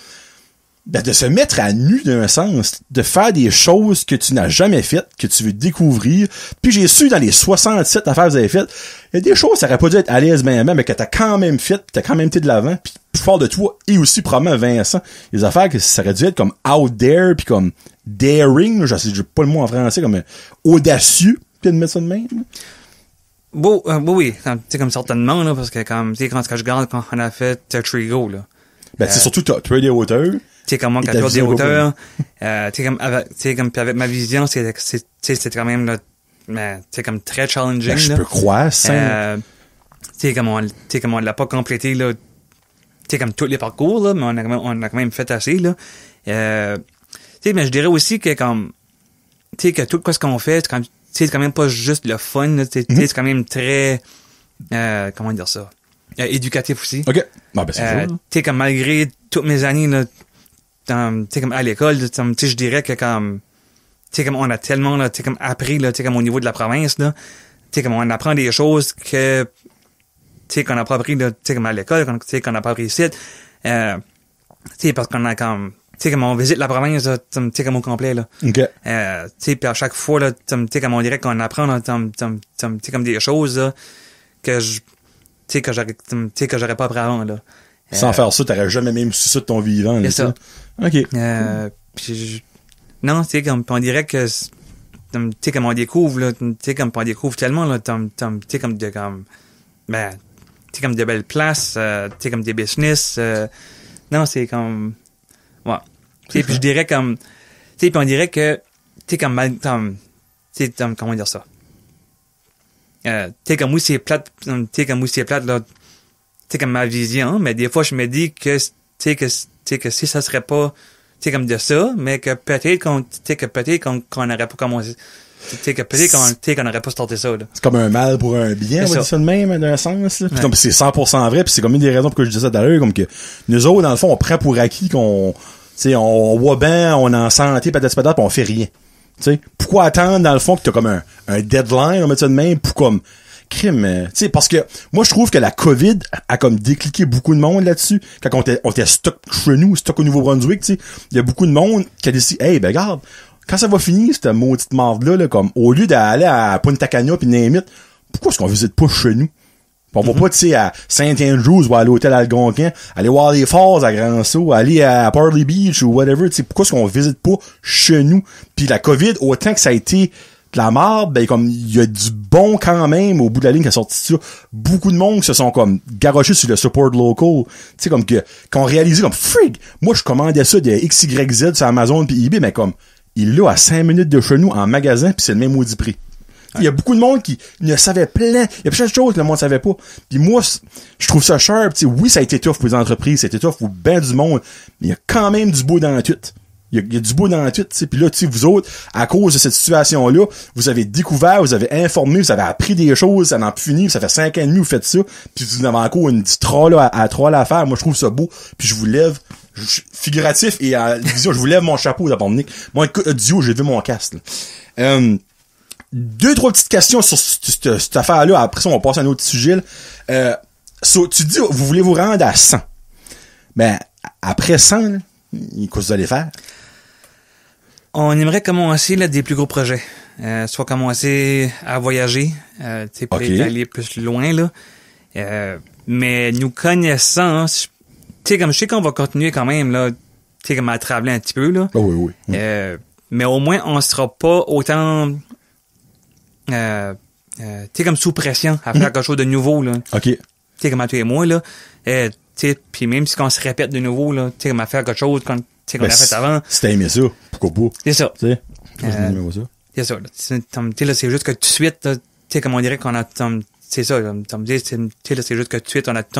ben, de se mettre à nu d'un sens, de faire des choses que tu n'as jamais faites, que tu veux découvrir. Puis j'ai su dans les 67 affaires que vous avez faites, il y a des choses, ça aurait pas dû être à l'aise même, mais que t'as quand même fait, pis t'as quand même été de l'avant, puis plus fort de toi, et aussi probablement Vincent. Les affaires que ça aurait dû être comme out there, puis comme daring, là, je sais pas le mot en français, comme audacieux, puis de mettre ça de même. Bon, oui, tu sais, comme certainement, là, parce que comme, tu sais, quand je regarde, quand on a fait Trigo, là. Ben, c'est surtout, tu as des hauteurs. Tu sais, comme moi, quand je des hauteurs, tu sais, comme, puis avec ma vision, c'était quand même, là, tu sais, comme très challenging, ben, je peux croire, ça. tu sais, comme on l'a pas complété, là, tu sais, comme tous les parcours, là, mais on a quand même fait assez, là. Tu sais, mais je dirais aussi que, comme, tu sais, que tout ce qu'on fait, c'est quand même pas juste le fun, là, tu sais, c'est quand même très, comment dire ça? Éducatif aussi. OK. Ah, ben, c'est tu sais, comme malgré toutes mes années, là, tu sais, comme à l'école, tu sais, je dirais que comme, tu sais, comme on a tellement, là, tu sais, comme appris, là, tu sais, comme au niveau de la province, là, tu sais, comme on apprend des choses que, tu sais, qu'on n'a pas appris, là, tu sais, comme à l'école, tu sais, qu'on n'a pas appris ici, tu sais, parce qu'on a comme, tu sais, comme on visite la province, là, tu sais, comme au complet, là. OK. Tu sais, puis à chaque fois, là, tu sais, comme on dirait qu'on apprend, là, tu sais, comme des choses, là, que tu sais, que j'aurais pas appris avant, là. Sans faire ça, t'aurais jamais même su ça de ton vivant, là. C'est ça. OK. Puis non, tu sais, comme, on dirait que, tu sais, comme on découvre, là, tu sais, comme on découvre tellement, là, tu sais, comme de, comme, ben, tu sais, comme de belles places, tu sais, comme des business, non, c'est comme, ouais. Tu sais, puis je dirais comme, tu sais, puis on dirait que, tu sais, comme, tu sais, comment dire ça? Tu sais, comme oui, c'est plate, tu sais, comme oui, c'est plate, là, tu sais, comme ma vision, mais des fois, je me dis que, tu sais, que si ça serait pas, tu sais, comme de ça, mais que peut-être qu'on n'aurait pas commencé, tu sais, que peut-être qu'on n'aurait pas starté ça, là. C'est comme un mal pour un bien, on va dire ça de même, d'un sens, là. Puis c'est 100% vrai, puis c'est comme une des raisons pour que je disais ça tout à l'heure, comme que nous autres, dans le fond, on prend pour acquis qu'on, tu sais, on voit bien, on est en santé, patate, puis on fait rien. Tu sais, pourquoi attendre, dans le fond, que t'as comme un deadline, on met ça de même, pour comme, crime, tu sais, parce que, moi, je trouve que la COVID a comme décliqué beaucoup de monde là-dessus, quand on était stock chez nous, stock au Nouveau-Brunswick, tu sais, il y a beaucoup de monde qui a décidé, hey, ben, regarde, quand ça va finir, cette maudite marde-là, là, comme, au lieu d'aller à Punta Cana pis Name it, pourquoi est-ce qu'on visite pas chez nous? On va pas, tu sais, à Saint-Andrews ou à l'hôtel Algonquin, aller voir les Falls à Grand-Sault, aller à Pearly Beach ou whatever, tu sais, pourquoi est-ce qu'on visite pas chez nous? Puis la COVID, autant que ça a été de la merde, ben, comme, il y a du bon quand même au bout de la ligne qui a sorti ça. Beaucoup de monde se sont comme garochés sur le support local, tu sais, comme que, qu'on réalisé comme, frig! Moi, je commandais ça de XYZ sur Amazon pis eBay, mais comme, il l'a à 5 minutes de chez nous en magasin pis c'est le même maudit prix. Il y a beaucoup de monde qui ne savait plein. Il y a plein de choses que le monde ne savait pas. Puis moi, je trouve ça cher. T'sais, oui, ça a été tough pour les entreprises, ça a été tough pour ben du monde, mais il y a quand même du beau dans la tuite. Il y a du beau dans la tuite. Puis là, vous autres, à cause de cette situation-là, vous avez découvert, vous avez informé, vous avez appris des choses, ça n'en plus fini, ça fait 5 ans et demi, vous faites ça, puis vous avez encore une petite troll à faire. Moi, je trouve ça beau, puis je vous lève, figuratif et à vision, je vous lève mon chapeau d'abord, Nick. Moi, audio, j'ai vu mon casque. 2-3 petites questions sur cette affaire-là. Après ça, on va passer à un autre sujet. Tu dis, vous voulez vous rendre à 100. Ben, après 100, là, qu'est-ce que vous allez faire? On aimerait commencer là, des plus gros projets. Soit commencer à voyager, pour aller plus loin, là. Mais nous connaissant, tu sais, comme je sais qu'on va continuer quand même, là, tu sais, comme à travailler un petit peu, là. Oh, oui. Mais au moins, on sera pas autant... tu sais, comme sous pression à faire quelque chose de nouveau, là. OK. Tu sais, comme à tous les mois, là. Tu sais, puis même si on se répète de nouveau, là, tu sais, comme à faire quelque chose qu'on a fait avant. Si t'as aimé ça, pourquoi pas? C'est ça. Tu sais, c'est ça, là. Tu sais, là, c'est juste que tout de suite, tu sais, comme on dirait qu'on a, c'est ça, là, tu sais, là, c'est juste que tout de suite, on a tu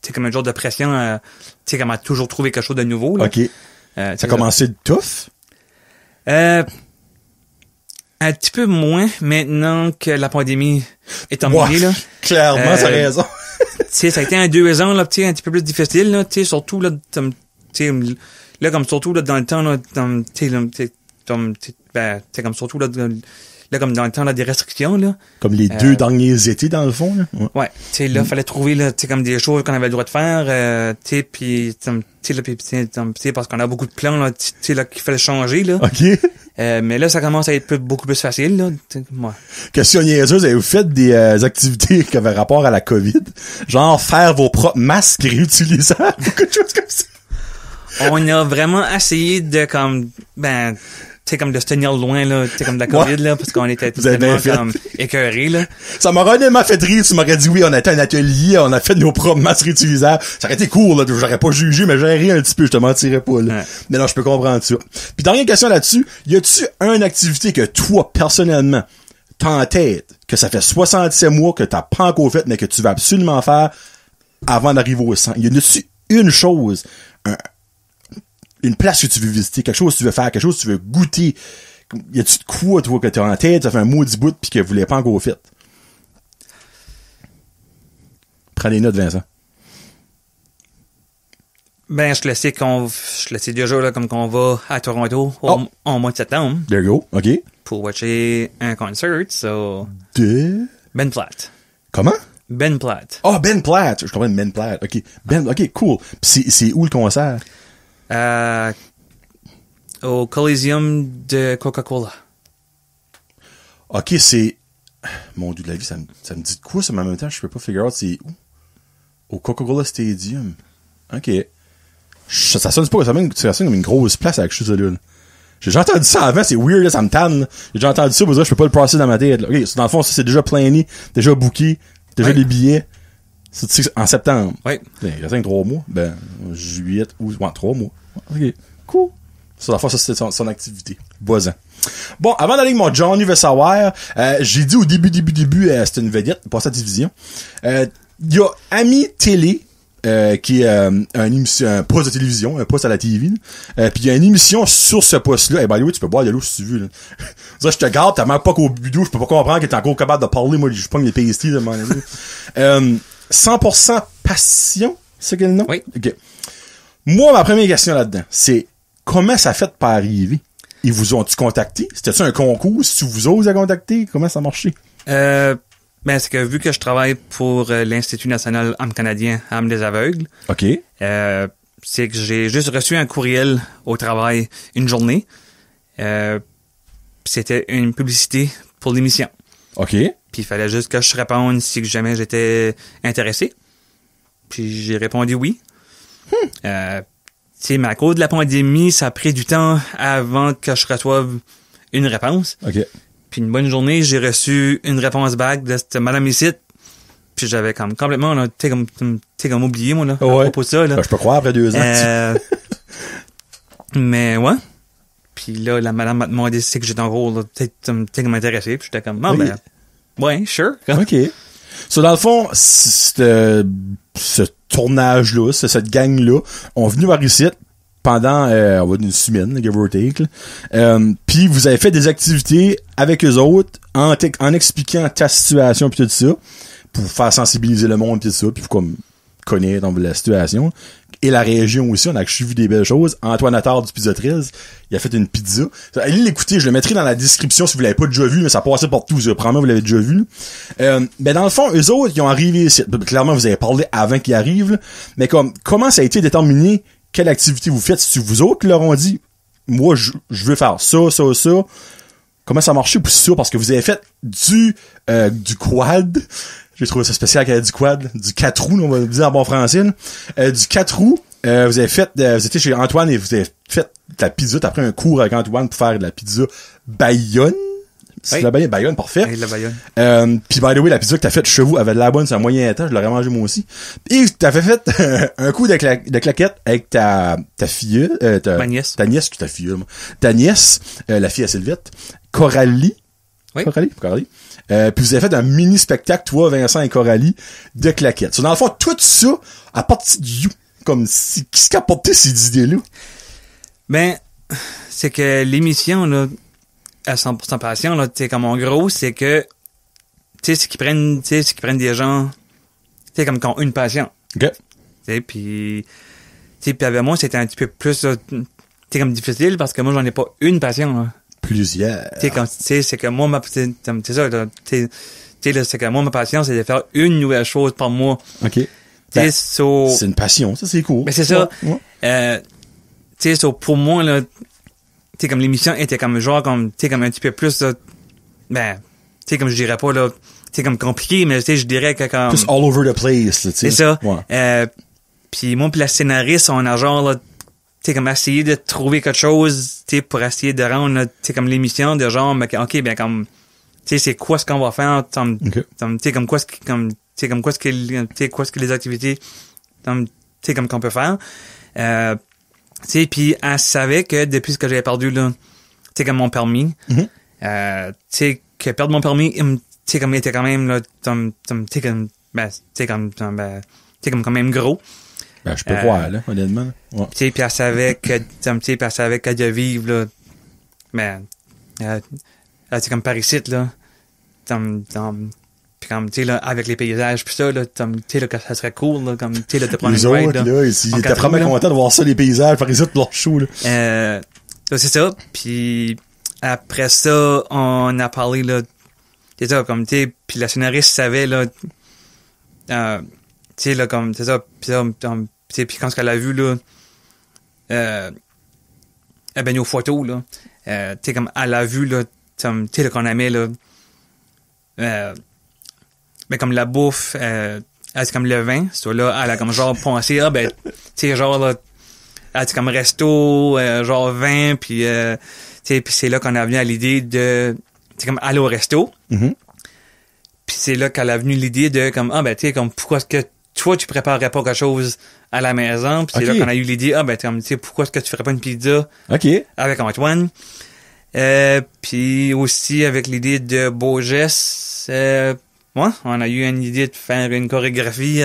sais, comme un genre de pression, tu sais, comme à toujours trouver quelque chose de nouveau, là. OK. Ça a commencé de tough? Un petit peu moins maintenant que la pandémie est terminée, là. Clairement, ça a raison. Tu sais, ça a été un 2 ans, là, tu sais, un petit peu plus difficile, là, tu sais, surtout, là, tu sais, là, comme surtout, là, dans le temps, là, tu sais, ben, tu sais, comme surtout, là, là, comme dans le temps, là, des restrictions, là. Comme les 2 derniers étés, dans le fond, là. Ouais. Tu sais, là, fallait trouver, là, tu sais, comme des choses qu'on avait le droit de faire, tu sais, pis, tu sais, là, pis, tu sais, parce qu'on a beaucoup de plans, là, tu sais, là, qu'il fallait changer, là. OK. Mais là, ça commence à être beaucoup plus facile, là. Ouais. Question niaiseuse, avez-vous fait des activités qui avaient rapport à la COVID? Genre, faire vos propres masques réutilisables? Quelque chose comme ça? On a vraiment essayé de, comme, ben, tu sais, comme de se tenir loin, là, tu sais, comme de la COVID, là, parce qu'on était tellement, comme, écœurés, là. Ça m'aurait honnêtement fait rire, tu m'aurais dit oui, on a été à un atelier, on a fait nos propres masques réutilisables. Ça aurait été cool, là, j'aurais pas jugé, mais j'aurais ri un petit peu, je te mentirais pas, là. Ouais. Mais non, je peux comprendre ça. Puis dernière question là-dessus, y a-tu une activité que toi, personnellement, t'as en tête, que ça fait 67 mois que t'as pas encore fait, mais que tu vas absolument faire avant d'arriver au 100? Y a-tu une chose, une place que tu veux visiter, quelque chose que tu veux faire, quelque chose que tu veux goûter? Y a-tu de quoi, toi, que t'as en tête, ça fait un maudit bout pis que vous l'avez pas encore fait? Prends les notes, Vincent. Ben, je le sais déjà, là, comme qu'on va à Toronto au mois de septembre There you go. OK. pour watcher un concert, so. De... Ben Platt. Comment? Ben Platt. Ah, Ben Platt. Je comprends Ben Platt. OK. OK, cool. Pis c'est où le concert? Au Coliseum de Coca-Cola. OK, c'est... Mon Dieu de la vie, ça me dit de quoi, ça, mais en même temps, je peux pas figure out c'est où? Au Coca-Cola Stadium. OK. Ça sonne pas, ça sonne comme une grosse place avec chose là. J'ai déjà entendu ça avant, c'est weird, là, ça me tanne, là. J'ai déjà entendu ça, pour dire, je peux pas le passer dans ma tête, là. OK, dans le fond, ça, c'est déjà plané, déjà booké, déjà les billets. C'est en septembre. Oui. Il reste 3 mois. Ben, juillet, août, 3 mois. OK. Cool. Ça, dans le fond, ça, c'est son activité. Boisant. Bon, avant d'aller avec mon Johnny veut savoir, j'ai dit au début, c'était une vedette, pas sa division. Il y a Ami Télé, qui est un poste de télévision, un poste à la TV. Puis il y a une émission sur ce poste-là. By the way, tu peux boire de l'eau si tu veux. Là. Je te garde, t'as même pas qu'au bidou, je peux pas comprendre que t'es encore capable de parler. Moi, je pogne les pasties de mon ami. 100% passion, c'est quel nom? Oui. OK. Moi, ma première question là-dedans, c'est comment ça fait de pas arriver? Ils vous ont-tu contacté? C'était-tu un concours? Si tu vous oses à contacter? Comment ça marchait? Ben, c'est que vu que je travaille pour l'Institut national âme canadien, âme des aveugles, OK. c'est que j'ai juste reçu un courriel au travail une journée. C'était une publicité pour l'émission. OK. Puis il fallait juste que je réponde si jamais j'étais intéressé. Puis j'ai répondu oui. Tu sais, mais à cause de la pandémie, ça a pris du temps avant que je reçoive une réponse. OK. Puis une bonne journée, j'ai reçu une réponse back de cette madame ici. Puis j'avais comme complètement, là, t'sais, comme oublié, moi, là, à propos de ça, là. Ben, je peux croire après 2 ans. Mais, ouais. Puis là, la madame m'a demandé si c'est que j'étais en gros, là, peut-être comme intéressé. Puis j'étais comme, ah, ben, ouais, sure. OK. So, dans le fond, ce tournage-là, cette gang-là, ont venu voir ici pendant on va dire une semaine, give or take. Puis vous avez fait des activités avec eux autres en expliquant ta situation puis tout ça, pour faire sensibiliser le monde puis tout ça, puis pour comme connaître la situation. Et la région aussi, on a vu des belles choses. Antoine Attard du Pizza 13, il a fait une pizza. Allez l'écouter, je le mettrai dans la description si vous l'avez pas déjà vu, mais ça passait partout, probablement vous l'avez déjà vu. Ben dans le fond, eux autres, ils ont arrivé ici. Clairement, vous avez parlé avant qu'ils arrivent, là. Mais comment ça a été déterminé quelle activité vous faites? Si vous autres leur ont dit, moi, je veux faire ça. Comment ça marchait pour ça? Parce que vous avez fait du quad. J'ai trouvé ça spécial qu'il y ait du quad. Du 4 roues, on va le dire en bon français. Du 4 roues. Vous avez fait, vous étiez chez Antoine et vous avez fait de la pizza. T'as pris un cours avec Antoine pour faire de la pizza Bayonne. C'est la Bayonne, parfait. Oui, la Bayonne. Puis by the way, la pizza que t'as faite chez vous avait de la bonne, c'est un moyen temps, je l'aurais mangé moi aussi. Et t'avais fait un coup de claquette avec ta fille, ma nièce. Ta nièce, ta fille, moi. Ta nièce, la fille à Sylvette, Coralie. Oui. Coralie. Puis vous avez fait un mini spectacle, toi, Vincent et Coralie, de claquettes. So, dans le fond, tout ça, à partir de you, comme si, qui a apporté ces idées-là? Ben, c'est que l'émission, là, à 100% passion, là, tu sais, comme en gros, c'est que, tu sais, c'est qu'ils prennent des gens, tu sais, comme qui ont une passion. OK. Tu sais, puis avec moi, c'était un petit peu plus, tu sais, comme difficile parce que moi, j'en ai pas une passion, là. Plusieurs. Tu sais, comme, tu sais, c'est que moi, c'est ça, là, tu sais, là, c'est que moi, ma passion, c'est de faire une nouvelle chose par mois. OK. Ben, C'est une passion, ça, c'est cool. Ben, c'est ça. Ouais. Tu sais, pour moi, là, tu sais, comme l'émission était comme genre, comme, tu sais, comme un petit peu plus, là, ben, tu sais, comme je dirais pas, là, tu sais, comme compliqué, mais tu sais, je dirais que comme... Plus all over the place, tu sais. C'est ça. Ouais. Puis moi, puis la scénariste, on a genre, là, tu sais, comme essayé de trouver quelque chose, tu sais, pour essayer de rendre, là, tu sais, comme l'émission de genre, mais, OK, ben, comme, tu sais, c'est quoi ce qu'on va faire, tu sais, comme quoi ce que, comme, tu sais, comme quoi ce que, tu sais, quoi ce que les activités, tu sais, comme qu'on peut faire. Tu sais, puis elle savait que depuis ce que j'avais perdu, là, tu sais, comme mon permis, tu sais, que perdre mon permis, tu sais, comme il était quand même, là, tu sais, comme, ben, tu sais, comme, ben, tu sais, comme quand même gros. Ben, je peux croire, là, honnêtement. Ouais. Tu sais, puis elle savait que, tu sais, puis elle savait qu'elle devait vivre, là, ben, c'est comme par ici, là, puis comme, tu sais, là, avec les paysages, puis ça, là, tu sais, là, que ça serait cool, là, comme, tu sais, là, de prendre les une autres, ride, là, ils étaient vraiment contents de voir ça, les paysages, par exemple, leur show, là. C'est ça, puis après ça, on a parlé, là, c'est ça, comme, tu sais, puis la scénariste savait, là, tu sais, là, comme, c'est ça, puis ça, tu sais, puis quand elle a vu, là, ben, nos photos, là, tu sais, comme, elle a vu, là, tu sais, là, qu'on aimait, là, ben, comme la bouffe, c'est comme le vin, c'est là, elle a comme genre pensé, ben, tu sais, genre, là, c'est comme resto, genre vin, puis, tu sais, puis c'est là qu'on a venu à l'idée de, c'est comme aller au resto. Mm-hmm. Puis c'est là qu'elle a venu l'idée de, comme, ben, tu sais, comme, pourquoi est-ce que toi, tu préparerais pas quelque chose à la maison? Puis c'est là qu'on a eu l'idée, ben, tu sais, pourquoi est-ce que tu ferais pas une pizza avec Antoine? Puis aussi avec l'idée de Beaugesse, on a eu une idée de faire une chorégraphie,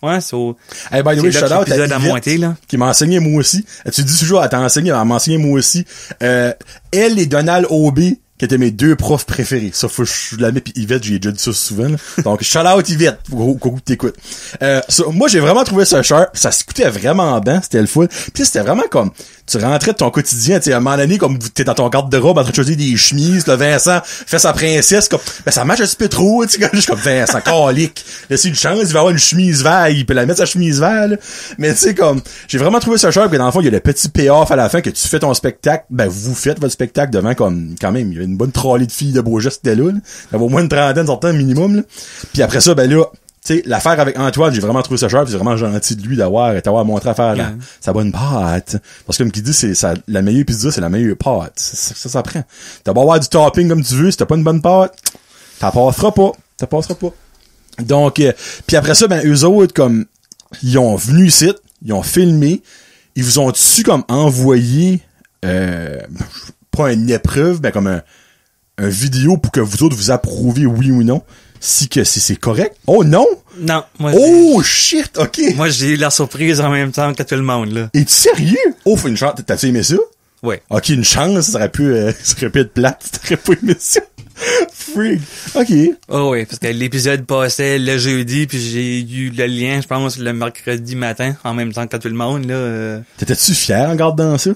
Hey, by the way, shout out à Yvette, là, qui m'a enseigné moi aussi. Tu dis toujours, elle t'a enseigné, elle m'a enseigné moi aussi. Elle et Donald Aubé, qui étaient mes deux profs préférés. Ça, faut que je la mets, puis Yvette, j'ai déjà dit ça souvent, là. Donc, shout out Yvette, au coup que t'écoutes. Moi, j'ai vraiment trouvé ça cher. Ça s'écoutait vraiment bien, c'était le fun. Puis c'était vraiment comme, tu rentrais de ton quotidien, tu sais, à un moment donné, comme t'es dans ton garde-robe en train de choisir des chemises, là, Vincent fait sa princesse, comme, ben, ça marche un petit peu trop, tu sais, je suis comme, Vincent, calique. Laissez une chance, il va avoir une chemise verte, il peut la mettre sa chemise verte, là. Mais tu sais, comme, j'ai vraiment trouvé ça cher, parce que dans le fond, il y a le petit payoff à la fin, que tu fais ton spectacle, ben, vous faites votre spectacle devant, comme, quand même, il y a une bonne trolley de filles de Beaugeste qui étaient là. Il y avait au moins une trentaine, sortant minimum, là. Puis après ça, ben là, tu sais, l'affaire avec Antoine, j'ai vraiment trouvé ça cher, puis c'est vraiment gentil de lui d'avoir montré à faire sa bonne pâte. Parce que comme qu'il dit, la meilleure pizza, c'est la meilleure pâte. Ça prend. T'as beau avoir du topping comme tu veux, si t'as pas une bonne pâte, t'en passeras pas. Donc, puis après ça, ben, eux autres, comme, ils ont venu ici, ils ont filmé, ils vous ont dessus comme envoyé, pas une épreuve, ben, comme un vidéo pour que vous autres vous approuviez oui ou non. Si c'est correct. Oh non! Non, moi shit, ok. Moi j'ai eu la surprise en même temps que tout le monde, là. Es-tu sérieux? Oh, faut une chance. T'as-tu aimé ça? Ouais. Ok, une chance, ça aurait pu être plate, t'aurais pas aimé ça. Freak. Ok. Oh oui, parce que l'épisode passait le jeudi, puis j'ai eu le lien, je pense, le mercredi matin, en même temps que tout le monde, là. T'étais-tu fier en regardant ça?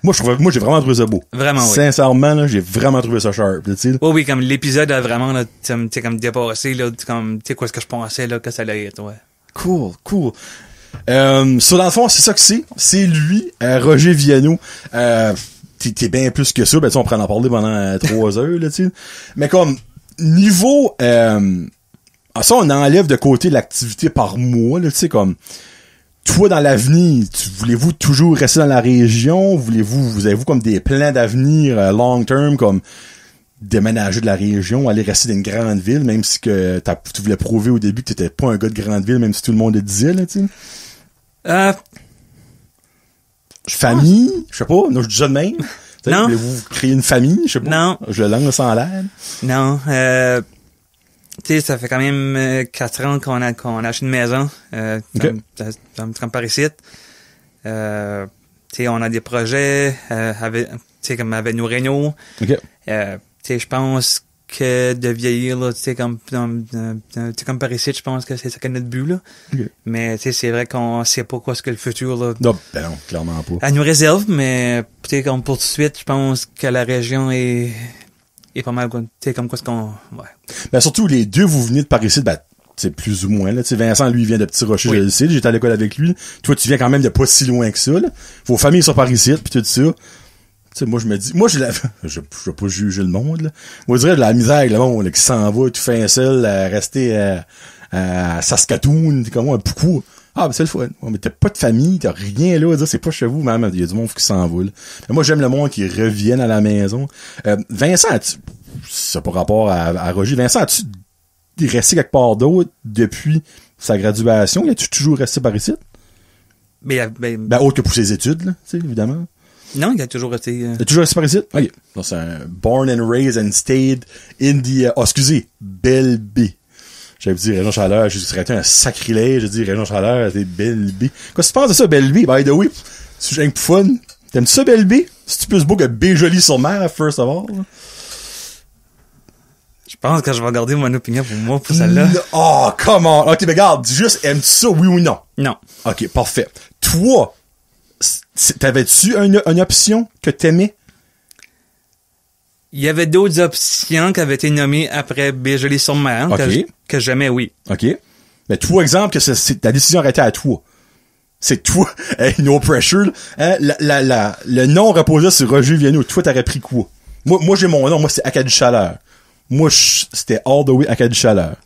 Moi, j'ai vraiment trouvé ça beau. Vraiment, oui. Sincèrement, là, j'ai vraiment trouvé ça sharp, tu sais. Oui, comme l'épisode a vraiment, là, tu sais, comme dépassé, là, comme, tu sais, quoi, ce que je pensais, là, que ça allait être, ouais. Cool. Dans le fond, c'est ça que c'est. C'est lui, Roger Viano. T'es bien plus que ça, ben, tu sais, on pourrait en parler pendant 3 heures, là, tu sais. Mais comme, niveau, ça, on enlève de côté l'activité par mois, là, tu sais, comme, toi, dans l'avenir, voulez-vous toujours rester dans la région? Vous avez-vous comme des plans d'avenir long term, comme déménager de la région, aller rester dans une grande ville, même si que tu voulais prouver au début que t'étais pas un gars de grande ville, même si tout le monde le disait, là, tu sais? Famille? Je sais pas, non, je dis ça de même. Non. Voulez-vous créer une famille? Je sais pas. Non. Je le lance en l'air. Non, tu sais, ça fait quand même 4 ans qu'on a acheté une maison, comme par ici. Tu sais, on a des projets, tu sais, comme avec nos rénaux. Okay. Tu sais, je pense que de vieillir, là, tu sais, comme par ici, je pense que c'est ça qu'on a de but, là. Okay. Mais, tu sais, c'est vrai qu'on sait pas quoi ce que le futur, là. Non, clairement pas. Elle nous réserve, mais, tu sais, comme pour tout de suite, je pense que la région est pas mal, tu sais, comme quoi ce qu'on, ouais. Ben, surtout, les deux, vous venez de par ici, ben, c'est plus ou moins, là. Tu sais, Vincent, lui, il vient de Petit Rocher, oui. je le sais, j'étais à l'école avec lui. Toi, tu viens quand même de pas si loin que ça, là. Vos familles sont par ici, pis tout ça. Tu sais, moi, je me dis, je vais pas juger le monde, là. Moi, je dirais de la misère avec le monde, là, qui s'en va, tout fin seul, à rester à Saskatoon, comme moi, beaucoup. Ah, ben, c'est le fun. Ouais, mais t'as pas de famille, t'as rien, là, à dire, c'est pas chez vous, même. Il y a du monde qui s'en va, là. Mais moi, j'aime le monde qui revienne à la maison. Vincent, ça par rapport à Roger, Vincent, as-tu resté quelque part d'autre depuis sa graduation? As-tu toujours resté par ici? Ben, autre que pour ses études, là, tu sais, évidemment. Non, il a toujours été... Il a toujours resté par ici? OK. Donc, c'est un born and raised and stayed in the... excusez, Belleville. J'avais dit Région Chaleur, je serais été un sacrilège, j'ai dit Région Chaleur, c'est Belleville. Qu'est-ce que tu penses de ça, Belleville? By the way, c'est juste un peu fun. T'aimes-tu ça, Belleville? C'est-tu plus beau que Béjoli-sur-Mer, first of all? Là? Je pense que je vais garder mon opinion pour moi, pour celle-là. Oh, come on! OK, mais regarde, dis juste, aimes-tu ça, oui ou non? Non. OK, parfait. Toi, t'avais-tu une option que t'aimais? Il y avait d'autres options qui avaient été nommées après Béjoli-sur-Mer, que j'aimais, oui. OK. Mais toi, exemple, que ta décision aurait été à toi. C'est toi. Hey, no pressure. Hein? Le nom reposait sur Roger Vienneau. Toi, t'aurais pris quoi? Moi, j'ai mon nom. Moi, c'est Acadie Chaleur. Moi, c'était all the way Acadie Chaleur.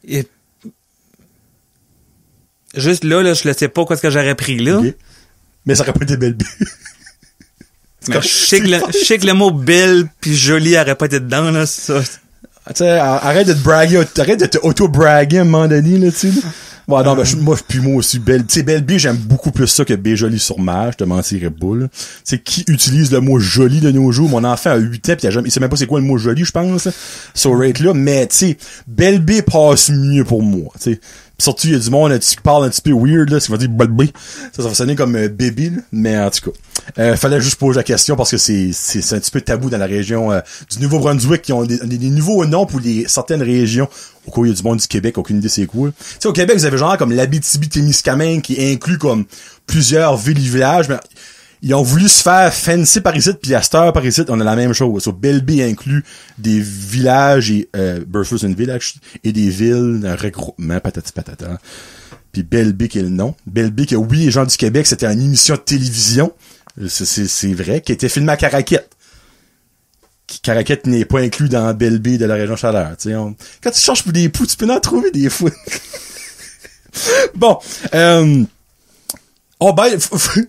Et juste là, je ne sais pas quoi ce que j'aurais pris, là. Okay. Mais ça aurait pas été Belleville. Mais je sais que le mot belle puis joli aurait pas été dedans, là, ça. Tu sais, arrête de te braguer, arrête de te auto-braguer à un moment donné, là, tu sais. Ouais, non, ben, moi aussi, tu sais, Belleville, j'aime beaucoup plus ça que Béjoli-sur-Mer, je te mentirais pas, là. Tu sais, qui utilise le mot joli de nos jours? Mon enfant a 8 ans pis il sait même pas c'est quoi le mot joli, je pense, sur rate là, mais, tu sais, Belleville passe mieux pour moi, tu sais. Pis surtout, il y a du monde qui parle un petit peu weird, là, ce qui va dire Belleville. Ça va sonner comme bébé, là. Mais, en tout cas. Fallait juste poser la question parce que c'est un petit peu tabou dans la région du Nouveau-Brunswick qui ont des nouveaux noms pour certaines régions. Au cas où il y a du monde du Québec, aucune idée c'est quoi. Tu sais, au Québec, vous avez genre comme l'Abitibi-Témiscamingue qui inclut comme plusieurs villes et villages, mais ils ont voulu se faire fancy par ici, puis à cette heure par ici, on a la même chose. So, Belleville inclut des villages et Burford, c'est une ville, et des villes, un regroupement, patati patata. Puis Belleville qui est le nom. Belleville que oui, les gens du Québec, c'était une émission de télévision. C'est vrai, qui était filmé à Caraquette. Caraquette n'est pas inclus dans Belleville de la région Chaleur. Quand tu cherches pour des poux, tu peux en trouver des fois. Bon,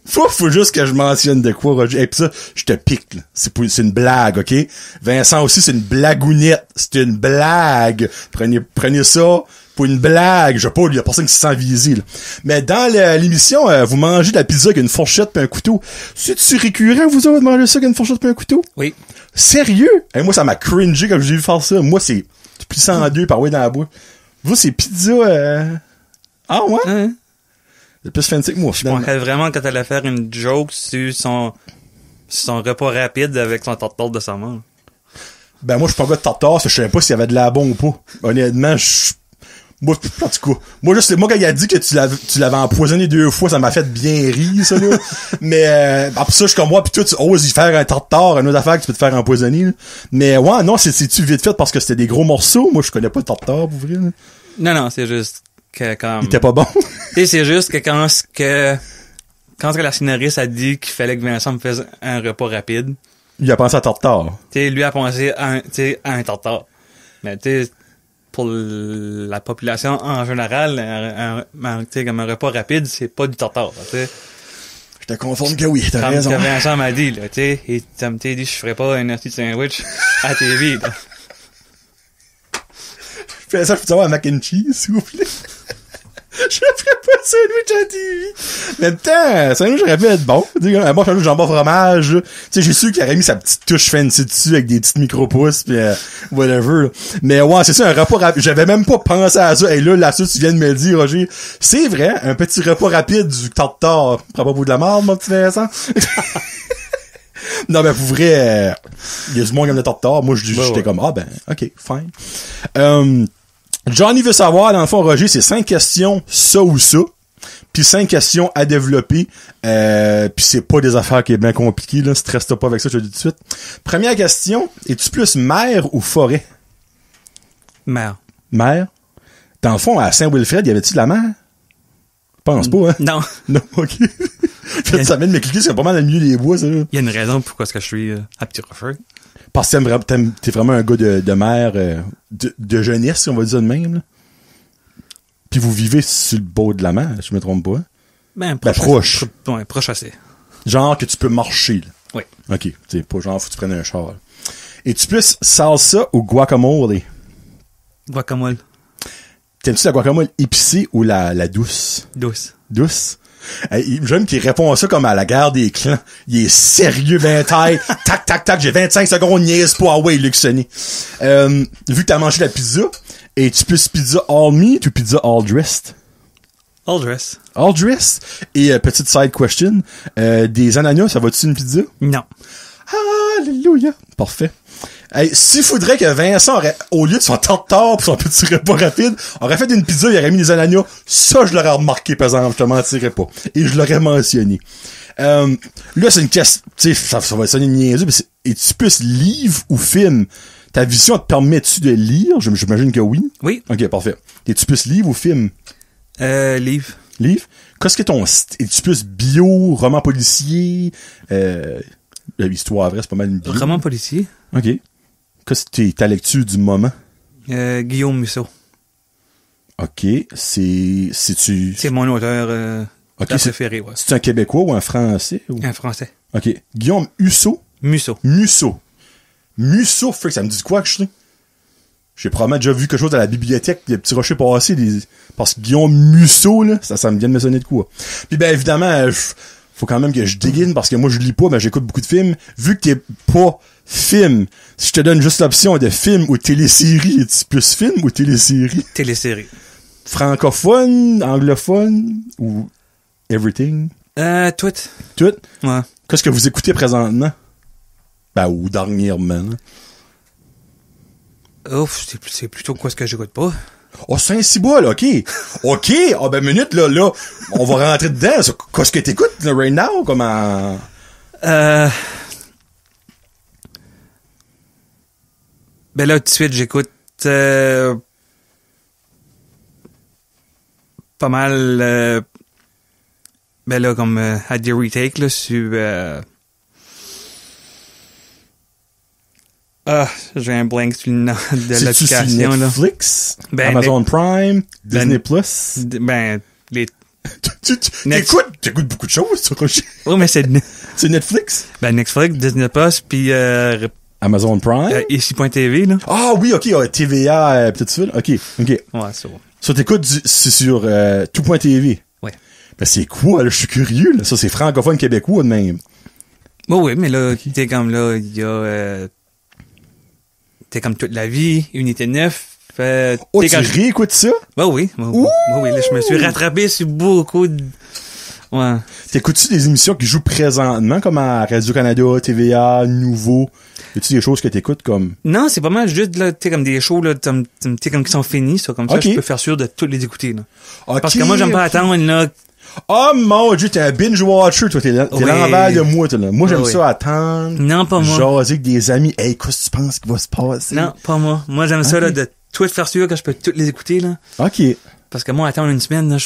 faut juste que je mentionne de quoi, Roger. Et pis ça, je te pique, là. C'est une blague, OK? Vincent aussi, c'est une blagounette. C'est une blague. Prenez ça pour une blague. Je sais pas, il y a personne qui se sent visé, là. Mais dans l'émission, vous mangez de la pizza avec une fourchette pis un couteau. C'est-tu récurrent, vous autres, de manger ça avec une fourchette pis un couteau? Oui. Sérieux? Et moi, ça m'a cringé quand j'ai vu faire ça. Moi, c'est plus 102 par ouais dans la bouche. Vous, c'est pizza, Ah, ouais? C'est plus fancy que moi, finalement. Je pensais vraiment que t'allais faire une joke sur son repas rapide avec son tartare de saumon. Ben, moi, je suis pas un gars de tartare, je savais pas s'il y avait de la bombe ou pas. Honnêtement, moi, en tout cas, moi, quand il a dit que tu l'avais empoisonné 2 fois, ça m'a fait bien rire, ça, là. Mais, après ça, je suis comme moi, pis toi, tu oses y faire un tartare, une autre affaire que tu peux te faire empoisonner, là. Mais, ouais, non, c'est-tu vite fait parce que c'était des gros morceaux? Moi, je connais pas le tartare, pour vrai, là. Non, c'est juste que comme... Il était pas bon? Tu sais, c'est juste que quand la scénariste a dit qu'il fallait que Vincent me fasse un repas rapide. Il a pensé à tartare. Tu sais, lui a pensé à un tartare. Mais tu sais, pour la population en général, comme un repas rapide, c'est pas du tartare, tu sais. Je te confonds que oui, t'as raison. Comme Vincent m'a dit, là, tu sais, il m'a dit, je ferais pas un petit sandwich à TV, là. Je fais ça, je peux savoir un mac and cheese, s'il vous plaît. Je ferais pas un sandwich à TV. Mais en même temps, un sandwich aurait pu être bon. Un bon sandwich jambon fromage, là. Tu sais, j'ai su qu'il aurait mis sa petite touche fancy dessus avec des petites micro-pousses pis whatever, là. Mais ouais, c'est ça, un repas rapide. J'avais même pas pensé à ça. Et là-dessus, tu viens de me le dire, Roger. C'est vrai, un petit repas rapide du tartare. Prends pas bout de la merde, mon petit Vincent. Non, ben, pour vrai, il y a du monde qui aime le tartare. Moi, j'étais comme, ah, ben, ok, fine. Johnny veut savoir, dans le fond, Roger, c'est 5 questions, ça ou ça. Puis 5 questions à développer. Puis c'est pas des affaires qui est bien compliquées, là. Stresse-toi pas avec ça, je te le dis tout de suite. Première question, es-tu plus mer ou forêt? Mer. Mer? Dans le fond, à Saint-Wilfred, y avait-tu de la mer? Je pense pas, hein? Non. Non, ok. Fait ça vient de m'expliquer, c'est pas mal dans le milieu des bois, ça. Il y a une raison pourquoi est-ce que je suis à Petit Rocher. Parce que t'es vraiment un gars de mer, de jeunesse, si on va dire de même, là. Puis vous vivez sur le bord de la mer, je me trompe pas. Ben, proche. Ouais, proche assez. Genre que tu peux marcher, là. Oui. Ok, c'est pas genre faut que tu prennes un char, là. Es-tu plus salsa ou guacamole? Guacamole. T'aimes-tu la guacamole épicée ou la douce? Douce. Douce? J'aime qu'il répond à ça comme à la guerre des clans. Il est sérieux, ben taille. Tac, tac, tac, j'ai 25 secondes, niaise pas. Ah ouais, Luc Sonny. Vu que t'as mangé la pizza, es-tu plus pizza all meat ou pizza all dressed? All dress. All dressed? Et petite side question, des ananas, ça va-tu une pizza? Non. Alléluia. Parfait. Hey, s'il faudrait que Vincent aurait, au lieu de son tartare pis son petit repas rapide, aurait fait une pizza, il aurait mis des ananas, ça, je l'aurais remarqué, par exemple, je te mentirais pas. Et je l'aurais mentionné. Là, c'est une question, tu sais, ça va sonner niaiseux, mais es-tu plus livre ou film? Ta vision te permet-tu de lire? J'imagine que oui. Oui. Ok, parfait. Es-tu plus livre ou film? Livre. Livre? Qu'est-ce que ton style? Es-tu plus bio, roman policier? L'histoire vraie, c'est pas mal une bio. Roman policier. Ok. Qu'est-ce que ta lecture du moment? Guillaume Musso. Ok. C'est-tu... C'est mon auteur préféré, ouais. C'est un Québécois ou un Français? Ou... Un Français. Ok. Guillaume Musso? Musso. Musso, frick, ça me dit quoi que je sais? J'ai probablement déjà vu quelque chose à la bibliothèque, des petits rochers passés, parce que Guillaume Musso, là, ça me vient de me sonner de quoi. Puis ben, évidemment, faut quand même que je dégaine, parce que moi, je lis pas, mais j'écoute beaucoup de films. Vu que t'es pas film, si je te donne juste l'option de film ou télésérie, es-tu plus film ou télésérie? Télésérie. Francophone, anglophone, ou everything? Tout. Tout? Ouais. Qu'est-ce que vous écoutez présentement? Ben, ou dernièrement. Ouf, c'est plutôt quoi ce que j'écoute pas. Oh, Saint-Cyboire, ok. Ok, ah ben minute, là, on va rentrer dedans. Qu'est-ce que t'écoutes, là, right now, comment... Ben là, tout de suite, j'écoute pas mal, ben là, comme à des retakes, là, sur... j'ai un blank sur le nom de l'application, là. Netflix? Ben, Amazon Prime? Disney Plus? Ben, les... T'écoutes beaucoup de choses, ça, Roger. Oui, mais c'est Netflix? Ben, Netflix, Disney Plus, puis Amazon Prime? Ici.tv, là. Ah oui, ok, TVA, peut-être ça, ok. Ouais, c'est bon. Ça, t'écoutes, c'est sur tout.tv? Ouais. Ben, c'est quoi, là? Je suis curieux, là. Ça, c'est francophone québécois, de même. Oui, mais là, t'es comme là, il y a... t'es comme toute la vie, Unité 9. Tu réécoutes ça? Ben oui. Oui, là, je me suis rattrapé sur beaucoup de... Ouais. T'écoutes-tu des émissions qui jouent présentement, comme à Radio-Canada, TVA, Nouveau? Y-tu des choses que t'écoutes comme... Non, c'est pas mal juste, là, t'es comme des shows, là, t'es comme qui sont finis, ça, comme ça, je peux faire sûr de toutes les écouter, là. Okay, parce que moi, j'aime pas attendre, là. Oh mon Dieu, t'es un binge-watcher, toi, t'es l'envers de moi, toi, là. Moi, j'aime ça attendre. Non, pas moi. Jaser avec des amis. Hey, qu'est-ce que tu penses qu'il va se passer? Non, pas moi. Moi, j'aime ça, là, de tout faire sûr que je peux toutes les écouter, là. OK. Parce que moi, attendre une semaine, là,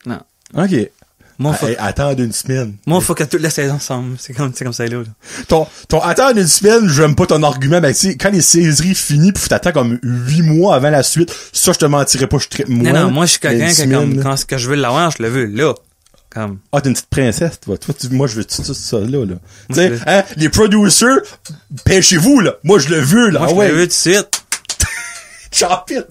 non. OK. Moi, attendre une semaine. Moi, faut que toute la saison semble. C'est comme ça, là. Ton attendre une semaine, j'aime pas ton argument, ben, tu sais, quand les séries finissent pis t'attends comme 8 mois avant la suite, ça, je te mentirais pas, je trippe moi. Non, moi, je suis quelqu'un qui, comme, quand ce que je veux l'avoir, je le veux, là. Comme. Ah, t'es une petite princesse, toi. Moi, je veux tout ça, là. Tu sais, hein, les producers, pêchez-vous, là. Moi, je le veux, là. Moi, je le veux tout de suite. Chapit.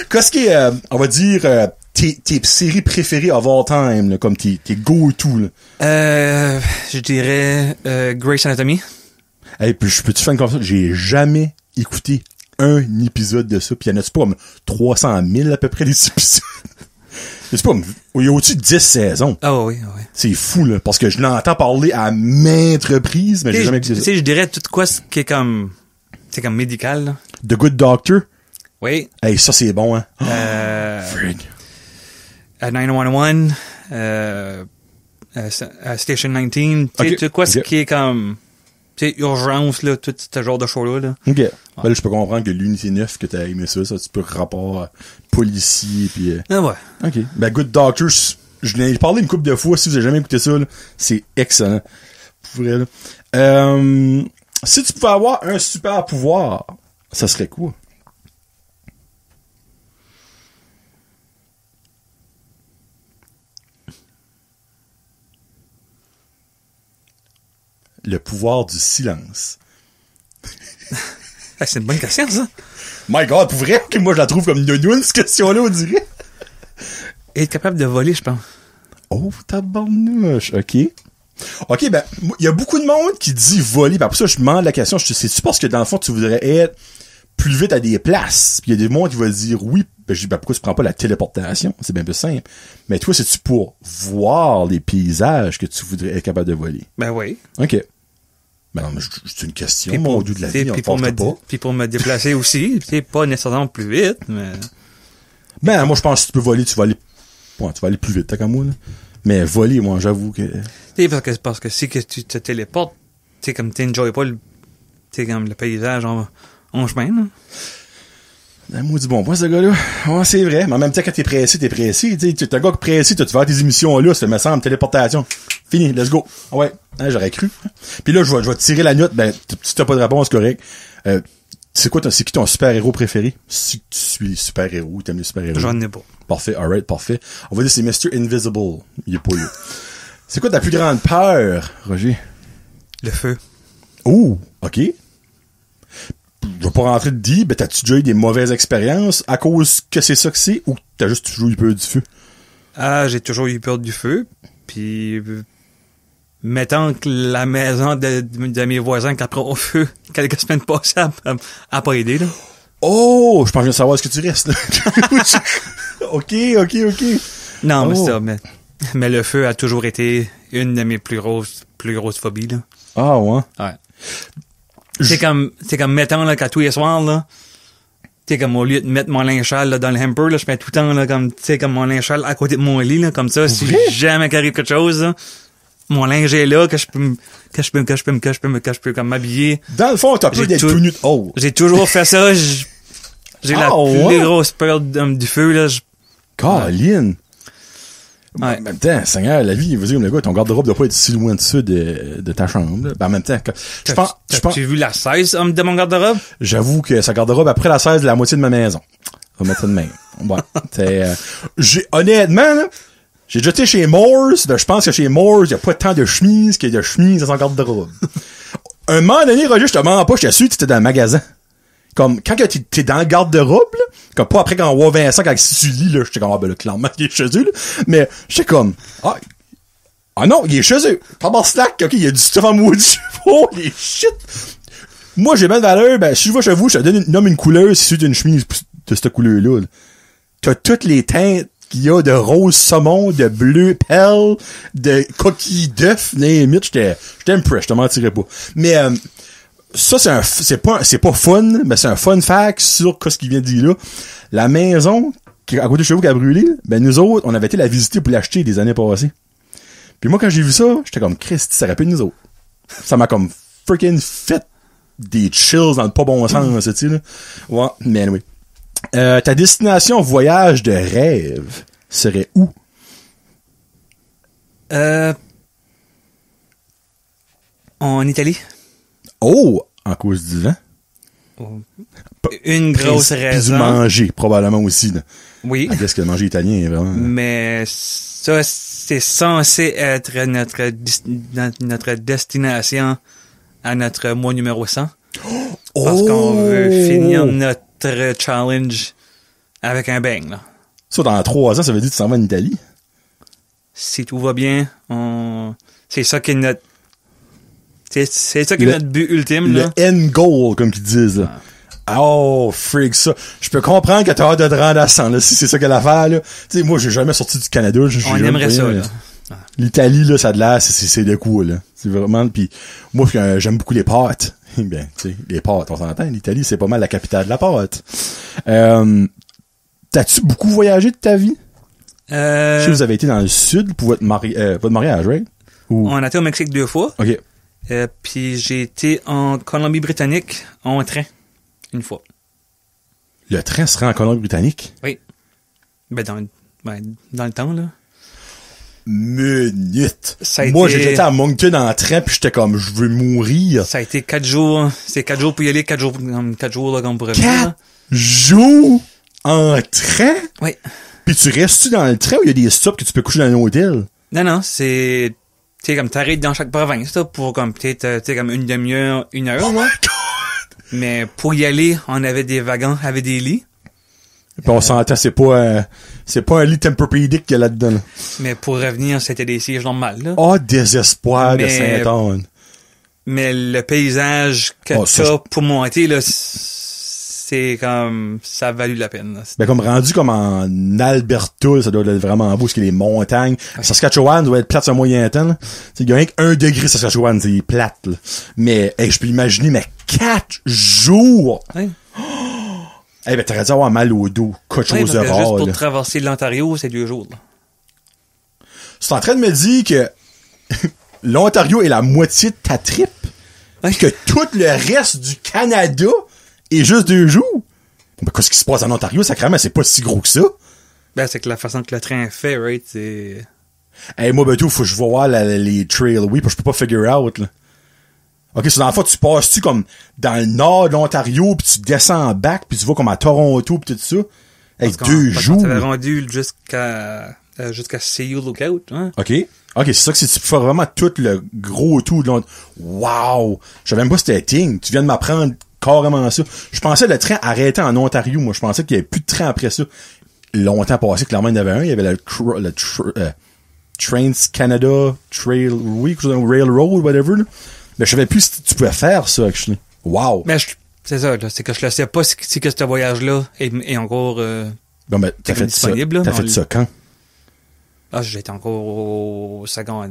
Qu'est-ce qui est, on va dire, tes séries préférées of all time, là, comme tes go-to, là? Je dirais, Grey's Anatomy. Hey, puis je peux-tu faire une confession? J'ai jamais écouté un épisode de ça, pis y'en a-tu pas comme 300 000 à peu près des épisodes? C'est pas, il y a au-dessus de 10 saisons. Ah oui, oui. C'est fou, là, parce que je l'entends parler à maintes reprises, mais j'ai jamais écouté ça. Tu sais, je dirais tout quoi ce qui est comme, c'est comme médical, là. The Good Doctor. Oui. Hey, ça, c'est bon, hein. Frig. 911, Station 19, tu sais, tout quoi ce qui est comme, tu sais, urgence, là, tout ce genre de show-là, là. OK. Ouais. Ben là, je peux comprendre que l'Unité 9, que t'as aimé ça, tu peux rapport policier, puis... Ah ouais. OK. Ben, Good Doctor, je l'ai parlé une couple de fois, si vous avez jamais écouté ça, là, c'est excellent. Pour vrai, là. Si tu pouvais avoir un super pouvoir, ça serait quoi? Le pouvoir du silence. C'est une bonne question, ça. My God, pour vrai, que moi je la trouve comme nounoune, cette question-là, on dirait. Être capable de voler, je pense. Oh, tabarnouche, OK. OK, ben, il y a beaucoup de monde qui dit voler, ben pour ça, je demande la question, c'est-tu parce que dans le fond, tu voudrais être plus vite à des places? Puis il y a des monde qui vont dire oui, ben je dis, ben pourquoi tu prends pas la téléportation? C'est bien plus simple. Mais toi, c'est-tu pour voir les paysages que tu voudrais être capable de voler? Ben oui. OK. Ben non, mais c'est une question, mon dieu de la vie, on ne pas. Puis pour me déplacer aussi, c'est pas nécessairement plus vite, mais... Ben, moi, je pense que si tu peux voler, tu vas aller plus vite, t'as qu'à moi, là. Mais voler, moi, j'avoue que... Tu sais, parce que si que tu te téléportes, tu sais, comme t'enjoyes pas comme le paysage en chemin, là. Ben, moi, dis bon point, ce gars-là. Ouais, c'est vrai. Mais en même temps, quand t'es pressé, t'es un gars pressé, tu vas faire tes émissions là, ça me semble, téléportation. Fini, let's go. Ouais, hein, j'aurais cru. Puis là, je vais te tirer la note. Ben, si t'as pas de réponse, c'est correct. C'est qui ton super-héros préféré? Si tu suis super-héros, t'aimes les super-héros. J'en ai pas. Parfait, alright, parfait. On va dire c'est Mr. Invisible. Il est pas là. C'est quoi ta plus grande peur, Roger? Le feu. Oh, OK. Je vais pas rentrer de dire, ben t'as-tu déjà eu des mauvaises expériences à cause que c'est ça que c'est, ou t'as juste toujours eu peur du feu? Ah, j'ai toujours eu peur du feu, puis mettons que la maison de mes voisins qui prend au feu quelques semaines passées a pas aidé, là. Oh, je pense que je viens de savoir ce que tu restes, là. OK. Non, mais c'est ça, mais le feu a toujours été une de mes plus grosses phobies, là. Ah, ouais. Ouais. C'est comme, mettons, là, qu'à tous les soirs, là, tu sais, comme au lieu de mettre mon linge sale, là, dans le hamper, là, je mets tout le temps, là, comme, tu sais, comme mon linge sale à côté de mon lit, là, comme ça, si jamais qu'arrive quelque chose, là, mon linge est là, que je peux comme m'habiller. Dans le fond, t'as peur d'être tout nu. Oh. J'ai toujours fait ça, j'ai la plus grosse peur du feu, là. Colin. Ouais. En même temps, Seigneur, la vie, vas-y, comme le gars, ton garde-robe doit pas être si loin de ça de ta chambre, là. Ben, en même temps, je pense. T'as-tu vu la 16 de mon garde-robe? J'avoue que sa garde-robe, après la 16, la moitié de ma maison. On va mettre ça de même. Ouais. Honnêtement, là, j'ai déjà été chez Moores, ben, je pense que chez Moores, il y a pas tant de chemises qu'il y a de chemises dans son garde-robe. Un moment donné, Roger, je te mens pas, j'étais sûr que t'étais dans le magasin. Comme, quand t'es dans le garde-robe, là, comme pas après quand on voit Vincent, quand tu lis, là, j'étais comme, ah ben là, clairement, il est chez eux, là. Mais, j'étais comme, ah non, il est chez eux. Tabarnak, ok, il y a du stuff en maudit. Holy shit. Moi, j'ai bien de valeur, ben, si je vais chez vous, je te nomme une couleur, si c'est une chemise de cette couleur-là, là. T'as toutes les teintes qu'il y a de rose saumon, de bleu pelle, de coquille d'œuf, limite, j'étais impressed, je te mentirais pas. Mais, ça, c'est pas fun, mais c'est un fun fact sur ce qu'il vient de dire là. La maison, qui, à côté de chez vous, qui a brûlé, ben, nous autres, on avait été la visiter pour l'acheter des années passées. Puis moi, quand j'ai vu ça, j'étais comme, Christ, ça rappelle nous autres. Ça m'a comme freaking fait des chills dans le pas bon sens, tu sais, là. Ouais, mais oui. Ta destination voyage de rêve serait où? En Italie. Oh! En cause du vent? Oh. Une grosse raison. Puis du manger, probablement aussi, là. Oui. Qu'est-ce que le manger italien, vraiment? Mais ça, c'est censé être notre destination à notre mois numéro 100. Parce qu'on veut finir notre challenge avec un bang, là. Ça, dans 3 ans, ça veut dire que tu s'en vas en Italie? Si tout va bien, c'est ça qui est notre... C'est ça qui est notre but ultime, là. Le end goal, comme qu'ils disent, là. Oh, freak, ça. Je peux comprendre que t'as hâte de te rendre à 100, là, si c'est ça qu'elle a l'affaire, là. Tu sais, moi, j'ai jamais sorti du Canada. On aimerait ça, là. L'Italie, là, ça a de l'air, c'est de quoi, là. C'est vraiment, pis moi, j'aime beaucoup les pâtes. Ben, tu sais, les pâtes, on s'entend. L'Italie, c'est pas mal la capitale de la pâte. T'as-tu beaucoup voyagé de ta vie? Je sais que vous avez été dans le sud pour votre mariage, right? Ou... On a été au Mexique 2 fois. OK. Puis j'ai été en Colombie-Britannique en train, une fois. Le train se rend en Colombie-Britannique? Oui. Ben, dans le temps, là. Minute. J'étais à Moncton en train puis j'étais comme, je veux mourir. Ça a été 4 jours. C'est 4 jours pour y aller, 4 jours là, comme pour revenir. 4 jours en train? Oui. Puis tu restes-tu dans le train ou il y a des stops que tu peux coucher dans un hôtel? Non, c'est... Tu sais, comme t'arrêtes dans chaque province, là, pour comme peut-être, tu sais, comme une demi-heure, 1 heure, Oh my là. God! Mais pour y aller, on avait des wagons avec des lits. Puis on s'entend, c'est pas un lit Tempur-Pedic qu'il y a là-dedans, là. Mais pour revenir, c'était des sièges normales, là. Oh, désespoir de Saint-Anne. Mais le paysage que t'as pour monter, là, c'est comme, ça a valu la peine, là. Ben, comme rendu comme en Alberta, ça doit être vraiment beau, parce qu'il y a les montagnes. Ouais. Saskatchewan doit être plate sur un moyen temps, là. Il y a rien que 1 degré Saskatchewan, c'est plate, là. Mais, je peux imaginer, mais 4 jours! Oui. Ben, t'aurais dû avoir mal au dos, quelque chose de rare, juste pour là. traverser l'Ontario, c'est 2 jours, là. Tu es en train de me dire que l'Ontario est la moitié de ta trip? Oui. Que tout le reste du Canada est juste 2 jours? Ben, qu'est-ce qui se passe en Ontario, sacrément, c'est pas si gros que ça. Ben, c'est que la façon que le train est fait, right, c'est... Hey, moi, Beto, faut que je vais voir les trailways, parce que je peux pas figure out, là. OK, c'est dans le fond, tu passes-tu comme dans le nord de l'Ontario, puis tu descends en back, puis tu vas comme à Toronto, puis tout ça? Hey, 2 jours! Ça avait rendu jusqu'à CU Lookout, hein? OK. OK, c'est ça que tu fais vraiment tout le gros tour de l'Ontario. Wow! Je savais même pas c'était thing. Tu viens de m'apprendre carrément ça. Je pensais que le train arrêtait en Ontario, moi. Je pensais qu'il y avait plus de train après ça. Longtemps passé, clairement, il y en avait un. Il y avait le Trains Canada Trailway, Railroad, whatever, là. Mais je savais plus si tu pouvais faire ça, actually. Wow! Mais c'est ça, là. C'est que je ne sais pas si que ce voyage-là est encore bon, ben, t'as fait disponible. T'as fait ça quand? Ah, j'étais encore au second.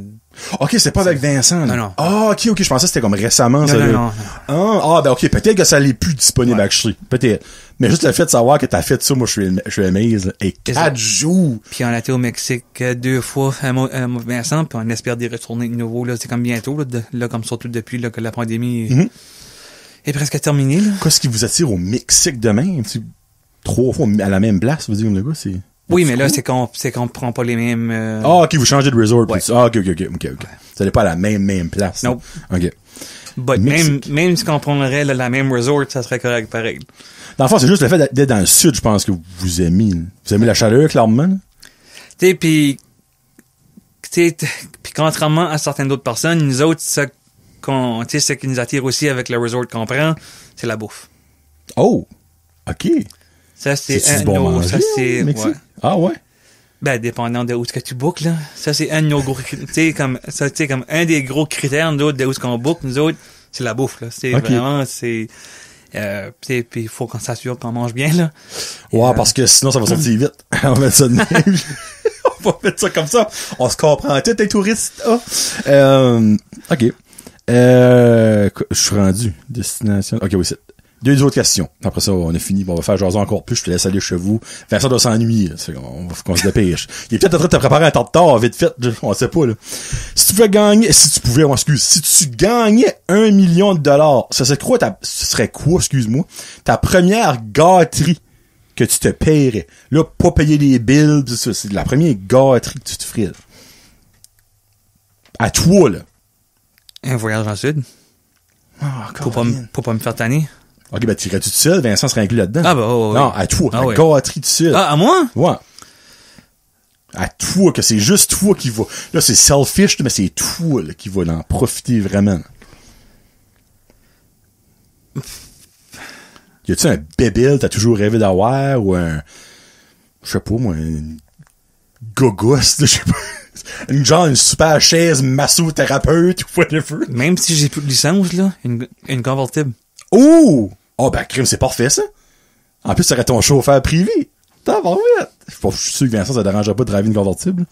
OK, c'est pas avec Vincent, là. Non. Ah, OK, je pensais que c'était comme récemment, ça. Non. Ah, ben OK, peut-être que ça l'est plus disponible, actually. Peut-être. Mais juste le fait de savoir que t'as fait ça, moi, je suis amazed. Et 4 jours! Puis on a été au Mexique 2 fois à Vincent, puis on espère d'y retourner de nouveau, là. C'est comme bientôt, là, comme surtout depuis, là, que la pandémie est presque terminée, là. Qu'est-ce qui vous attire au Mexique de même? 3 fois à la même place, vous dire, le gars, c'est... Oui, mais là, c'est qu'on prend pas les mêmes... Ah, OK, vous changez de resort. Ouais. Ah, OK. Ça n'est pas à la même place. Non. OK. But même si on prendrait la même resort, ça serait correct pareil. Dans le fond, c'est juste le fait d'être dans le sud, je pense, que vous aimez. Vous aimez la chaleur, clairement? Tu sais, puis contrairement à certaines autres personnes, nous autres, ce qui nous attire aussi avec le resort qu'on prend, c'est la bouffe. Oh! OK. Ça, c'est bon manger, ça, c'est... Ouais. Ah, ouais? Ben, dépendant de où est-ce que tu bookes, là. Ça, c'est un de nos gros... Tu sais, comme un des gros critères, nous autres, de où est-ce qu'on book, nous autres, c'est la bouffe, là. C'est vraiment, c'est... puis il faut qu'on s'assure qu'on mange bien, là. Ouais, parce que sinon, ça va sortir vite. On va mettre ça de même. On va mettre ça comme ça. On se comprend tout, les touristes. OK. Je suis rendu. Destination. OK, oui, c'est... 2 autres questions. Après ça, on a fini. Bon, on va faire jaser encore plus. Je te laisse aller chez vous. Vincent doit s'ennuyer. On va qu'on se dépêche. Il est peut-être en train de te préparer un tartare vite fait. On sait pas, là. Si tu gagnais 1 million de dollars, ce serait quoi, excuse-moi, ta première gâterie que tu te paierais? Là, pas payer les bills, ça, c'est la première gâterie que tu te ferais. À toi, là. Un voyage en sud. Pour pas me faire tanner. OK, ben, tu irais-tu tout seul? Vincent serait inclus là-dedans. Ah, bah, oui. Non, à toi. La gâterie tout seul. Ah, à moi? Ouais. À toi, que c'est juste toi qui va. Là, c'est selfish, mais c'est toi, là, qui va en profiter vraiment. Y a-tu un bébé t'as toujours rêvé d'avoir, ou un, je sais pas, moi, une gogosse, je sais pas. Une super chaise massothérapeute ou whatever. Même si j'ai plus de licence, là, une convertible. Oh! Oh, ben, crime, c'est parfait, ça. En plus, ça aurait ton chauffeur privé. T'as pas vite. Je suis sûr que Vincent, ça dérangerait pas de driver une convertible.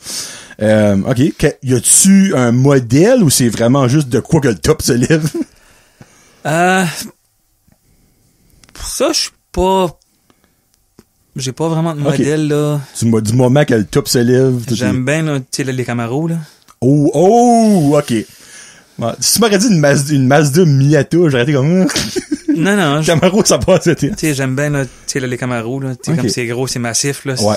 OK. Y a-tu un modèle ou c'est vraiment juste de quoi que le top se lève? Pour ça, je suis pas... J'ai pas vraiment de modèle, là. Du moment que le top se lève. J'aime bien, là, tu sais, les Camaro, là. Oh, OK. Bon, si tu m'aurais dit une Mazda Miata, j'aurais été comme... Non. Camaro, ça passe, c'était. Tu sais, j'aime bien, là, tu sais, les Camaro, là. Tu sais, comme c'est gros, c'est massif, là. Ouais.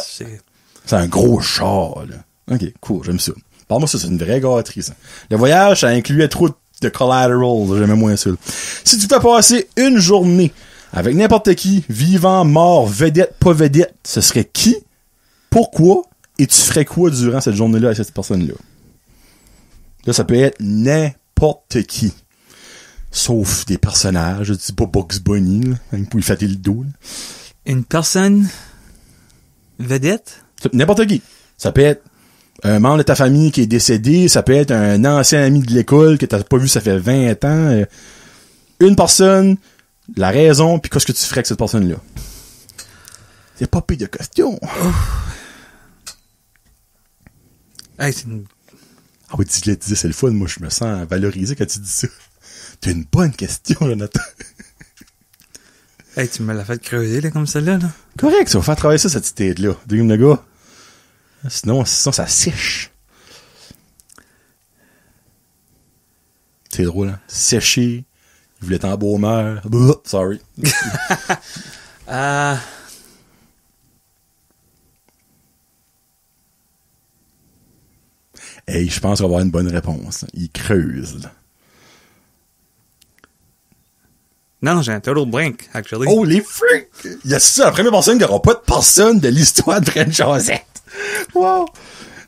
C'est un gros char, là. OK, cool, j'aime ça. Parle-moi ça, c'est une vraie gâterie, ça. Le voyage, ça incluait trop de collateral, j'aimais moins ça. Si tu fais passer une journée avec n'importe qui, vivant, mort, vedette, pas vedette, ce serait qui, pourquoi, et tu ferais quoi durant cette journée-là avec cette personne-là? Là, ça peut être n'importe qui. Sauf des personnages, je dis pas Bugs Bunny, là, pour lui fâter le dos. Là. Une personne vedette? N'importe qui. Ça peut être un membre de ta famille qui est décédé, ça peut être un ancien ami de l'école que t'as pas vu ça fait 20 ans. Une personne, la raison, puis qu'est-ce que tu ferais avec cette personne-là? C'est pas pire de question. Oh. Hey, c'est une... Ah oui, dis-le, c'est le fun. Moi, je me sens valorisé quand tu dis ça. T'as une bonne question, Jonathan. Hey, tu me l'as fait creuser, là, comme celle-là, là. Correct, ça va faire travailler ça, cette idée-là. Dream de gars. Sinon, ça sèche. C'est drôle, hein? Sécher. Il voulait être en beau-mère. Sorry. Hey, je pense qu'on va avoir une bonne réponse. Il creuse, là. Non, j'ai un total blank, actually. Oh, les freaks! Il y a ça, la première personne qui n'aura pas de personne de l'histoire de French Josette. Wow!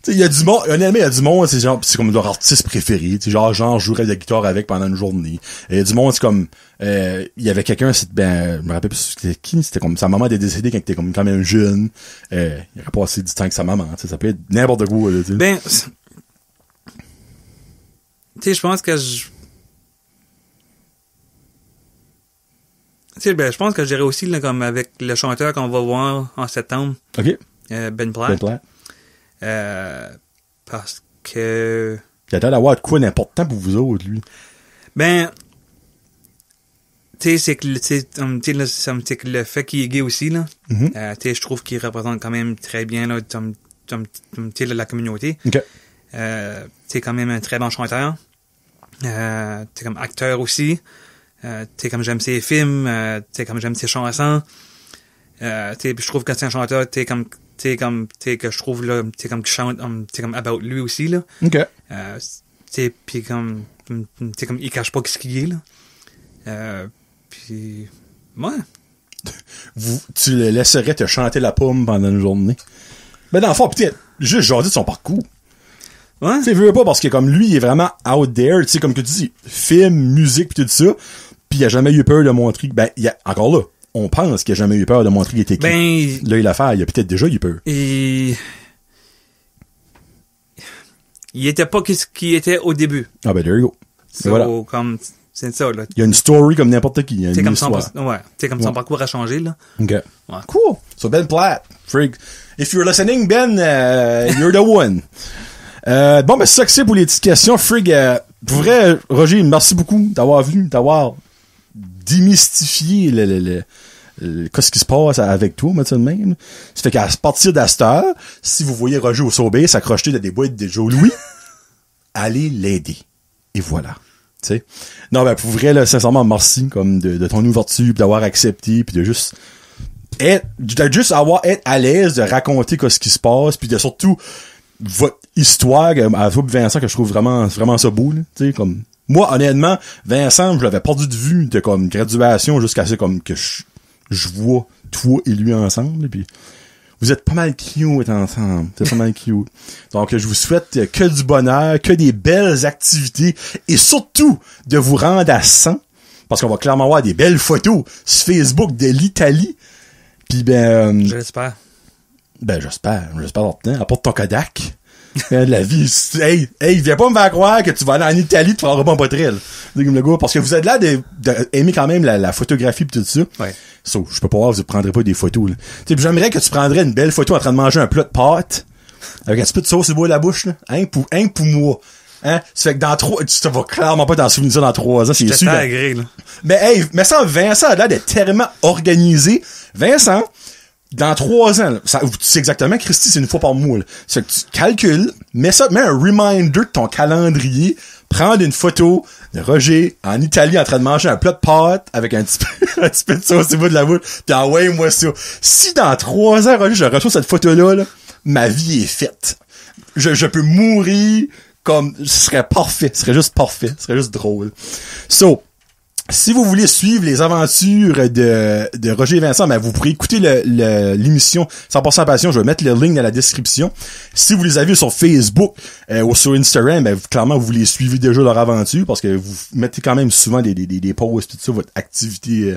Tu sais, il y a du monde, honnêtement, il y a du monde, c'est genre, c'est comme leur artiste préféré. Tu sais, genre, jouerait de la guitare avec pendant une journée. Il y a du monde, c'est comme, il y avait quelqu'un, je me rappelle plus, c'était qui? C'était comme, sa maman était décédée quand il était comme quand même jeune. Il aurait passé du temps avec sa maman, tu sais, ça peut être n'importe quoi, là, tu sais. Ben, tu sais, je pense que je pense que je dirais aussi, là, comme avec le chanteur qu'on va voir en septembre. OK. Ben Platt. Parce que... Il a l'air d'avoir de quoi d'important pour vous autres, lui. Ben, tu sais, c'est que, le fait qu'il est gay aussi, là, tu sais, je trouve qu'il représente quand même très bien, là, la communauté. OK. C'est quand même un très bon chanteur. T'es comme acteur aussi. T'es comme j'aime ses films. T'es comme j'aime ses chansons. Je trouve que c'est un chanteur. Que je trouve là. T'es comme qui chante. T'es comme about lui aussi là. OK. Puis comme il cache pas ce qu'il est là. Puis ouais. Tu le laisserais te chanter la pomme pendant une journée. Ben dans le fond, peut-être juste jaser de son parcours. Ouais. Tu sais, veux pas parce que comme lui, il est vraiment out there, tu sais, comme tu dis, film, musique pis tout ça, pis il a jamais eu peur de montrer, ben, encore là, on pense qu'il a jamais eu peur de montrer qu'il était qui. Ben, là, il a fait, il a peut-être déjà eu peur. Et il était pas ce qu'il était au début. Ah ben, there you go. So, voilà. Comme, c'est ça, là. Il y a une story comme n'importe qui. Il y a une comme histoire. son parcours a changé, là. OK. Ouais. Cool. So, Ben Platt, frig. If you're listening, Ben, you're the one. Bon, ben, c'est ça que c'est pour les petites questions. Frig, pour vrai, Roger, merci beaucoup d'avoir venu, d'avoir démystifié qu'est-ce qui se passe avec toi, moi, de même. Ça fait qu'à partir d'Astor, si vous voyez Roger au Sobeys s'accrocher dans des boîtes de Joe Louis, allez l'aider. Et voilà. Tu sais. Non, ben, pour vrai, là, sincèrement, merci, comme, de ton ouverture, pis d'avoir accepté, puis de juste être à l'aise de raconter ce qui se passe, puis de surtout, votre histoire à vous Vincent que je trouve vraiment ça beau là, tu sais comme moi honnêtement Vincent je l'avais perdu de vue de comme graduation jusqu'à ça comme que je vois toi et lui ensemble puis vous êtes pas mal cute ensemble, c'est pas mal cute. Donc je vous souhaite que du bonheur, que des belles activités et surtout de vous rendre à 100 parce qu'on va clairement avoir des belles photos sur Facebook de l'Italie. Puis ben j'espère. Ben, j'espère. Apporte ton Kodak. De la vie. Hey, viens pas me faire croire que tu vas aller en Italie te faire un bon potrel. Comme le gars, parce que vous êtes là d'aimer quand même la photographie pis tout ça. Ouais. So, je peux pas voir, vous prendrez pas des photos, là. Tu sais, j'aimerais que tu prendrais une belle photo en train de manger un plat de pâtes, avec un petit peu de sauce au bout de la bouche, là. Hein, pour moi. Hein? Ça fait que tu vas clairement pas t'en souvenir ça dans 3 ans, c'est sûr. Agré, là. Mais hey, mais ça, Vincent a l'air d'être tellement organisé. Vincent, dans 3 ans, là, tu sais exactement, Christy, c'est une fois par mois, là. C'est que tu calcules, mets un reminder de ton calendrier, prendre une photo de Roger en Italie en train de manger un plat de pâtes avec un petit peu de sauce au bout de la bouche, pis envoie-moi ça. Si dans 3 ans, Roger, je reçois cette photo-là, là, ma vie est faite. Je peux mourir comme, ce serait parfait. Ce serait juste parfait. Ce serait juste drôle. So, si vous voulez suivre les aventures de Roger et Vincent, ben vous pourrez écouter l'émission 100% Passion. Je vais mettre le link dans la description. Si vous les avez sur Facebook ou sur Instagram, ben clairement vous les suivez déjà leur aventure parce que vous mettez quand même souvent des posts tout ça, votre activité.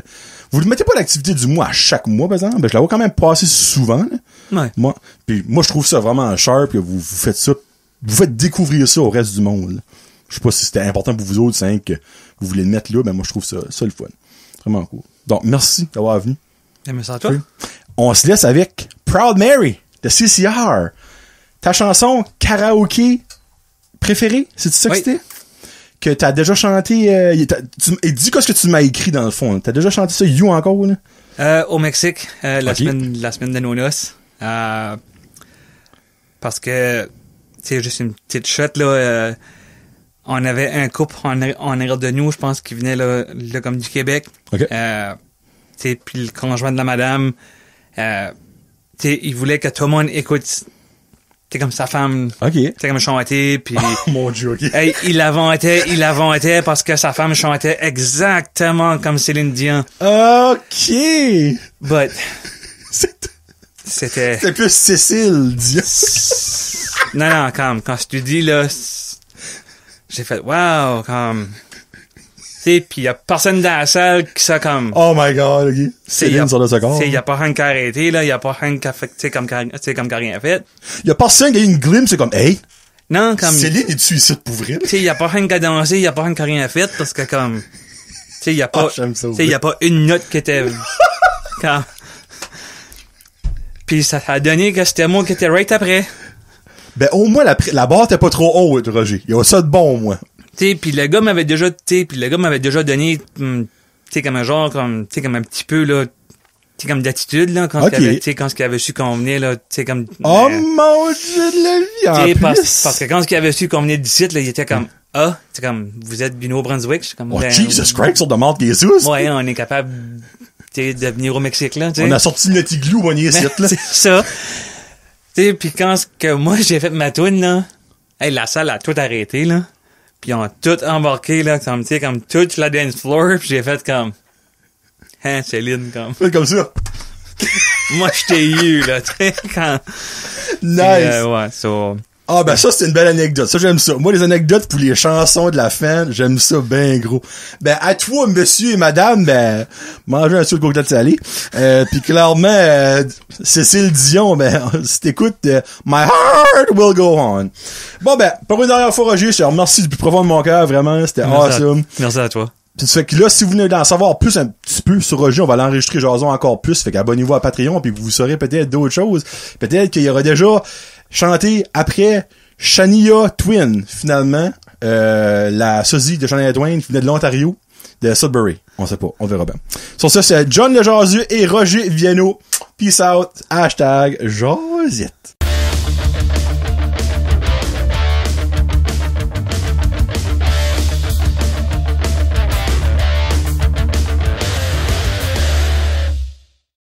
Vous ne mettez pas l'activité du mois à chaque mois, par exemple. Ben je la vois quand même passer souvent. Là. Ouais. Moi je trouve ça vraiment sharp que vous faites ça. Vous faites découvrir ça au reste du monde. Là. Je sais pas si c'était important pour vous autres, c'est que vous voulez le mettre là, mais moi je trouve ça le fun. Vraiment cool. Donc merci d'avoir venu. Merci à toi. On se laisse avec Proud Mary de CCR. Ta chanson karaoké préférée, c'est ça que c'était? Que t'as déjà chanté, dis quoi ce que tu m'as écrit dans le fond. T'as déjà chanté ça, You encore, là? Au Mexique, la semaine de nos noces. Parce que, c'est juste une petite shot, là, on avait un couple en arrière de nous, je pense, qui venait là comme du Québec. Okay. Puis le conjoint de la madame, il voulait que tout le monde écoute. C'est comme sa femme. Okay. C'est comme chanter, puis. Oh mon Dieu, ok. Hey, il l'inventait parce que sa femme chantait exactement comme Céline Dion. Ok. But. C'était plus Cécile Dion. Non, quand je te dis, là, j'ai fait, wow, comme, tu sais, pis y a personne dans la salle qui ça comme. Oh my god, ok. Céline sur le secours. Y a pas rien qui a arrêté, là, y a pas rien qui a fait, tu sais, comme rien fait. Y a personne qui a eu une glimpse, c'est comme, hey. Non, comme. Céline est suicide pour vrai. Tu sais, y a pas rien qui a dansé, y a pas rien qui a rien fait, parce que comme, tu sais, y a pas, tu sais, y a pas une note qui était, comme. Pis ça a donné que c'était moi qui était right après. Ben, au moins, la barre était pas trop haute, Roger. Il y a ça de bon, au moins. Tu sais, pis le gars m'avait déjà donné, tu sais, comme un genre, comme, tu sais, comme un petit peu, là, tu sais, comme d'attitude, là, quand il avait su qu'on venait, là, tu sais, comme. Oh mon Dieu de la vie, en plus. Parce que quand il avait su qu'on venait d'ici, là, il était comme, c'est comme, vous êtes du Nouveau-Brunswick, je suis comme, Jesus Christ, sur demande Jesus. Ouais, on est capable, tu sais, de venir au Mexique, là, tu sais. On a sorti notre igloo, on y est site, là. C'est ça. Tu sais, pis quand moi j'ai fait ma toune, là, hey, la salle a tout arrêté, là. Pis ils ont tout embarqué, là, comme, tu sais, comme toute la dance floor, pis j'ai fait comme, hein, Céline, comme. Fait comme ça. Moi, je t'ai eu, là, tu sais, quand. Nice. Ouais, so. Ah, ben ça, c'est une belle anecdote. Ça, j'aime ça. Moi, les anecdotes pour les chansons de la fin, j'aime ça ben gros. Ben, à toi, monsieur et madame, ben, mangez un sucre de cocktail salé. Puis clairement, Cécile Dion, ben, si t'écoutes, My Heart Will Go On. Bon, ben, pour une dernière fois, Roger, je te remercie du plus profond de mon cœur, vraiment. C'était awesome. Merci à toi. Ça fait que là, si vous voulez en savoir plus un petit peu sur Roger, on va l'enregistrer Jason encore plus. Fait qu'abonnez-vous à Patreon, puis vous saurez peut-être d'autres choses. Peut-être qu'il y aura déjà chanté après Shania Twain, finalement. La sosie de Shania Twain qui venait de l'Ontario, de Sudbury. On sait pas, on verra bien. Sur ça, c'est John le Jasu et Roger Viano. Peace out. #Josette.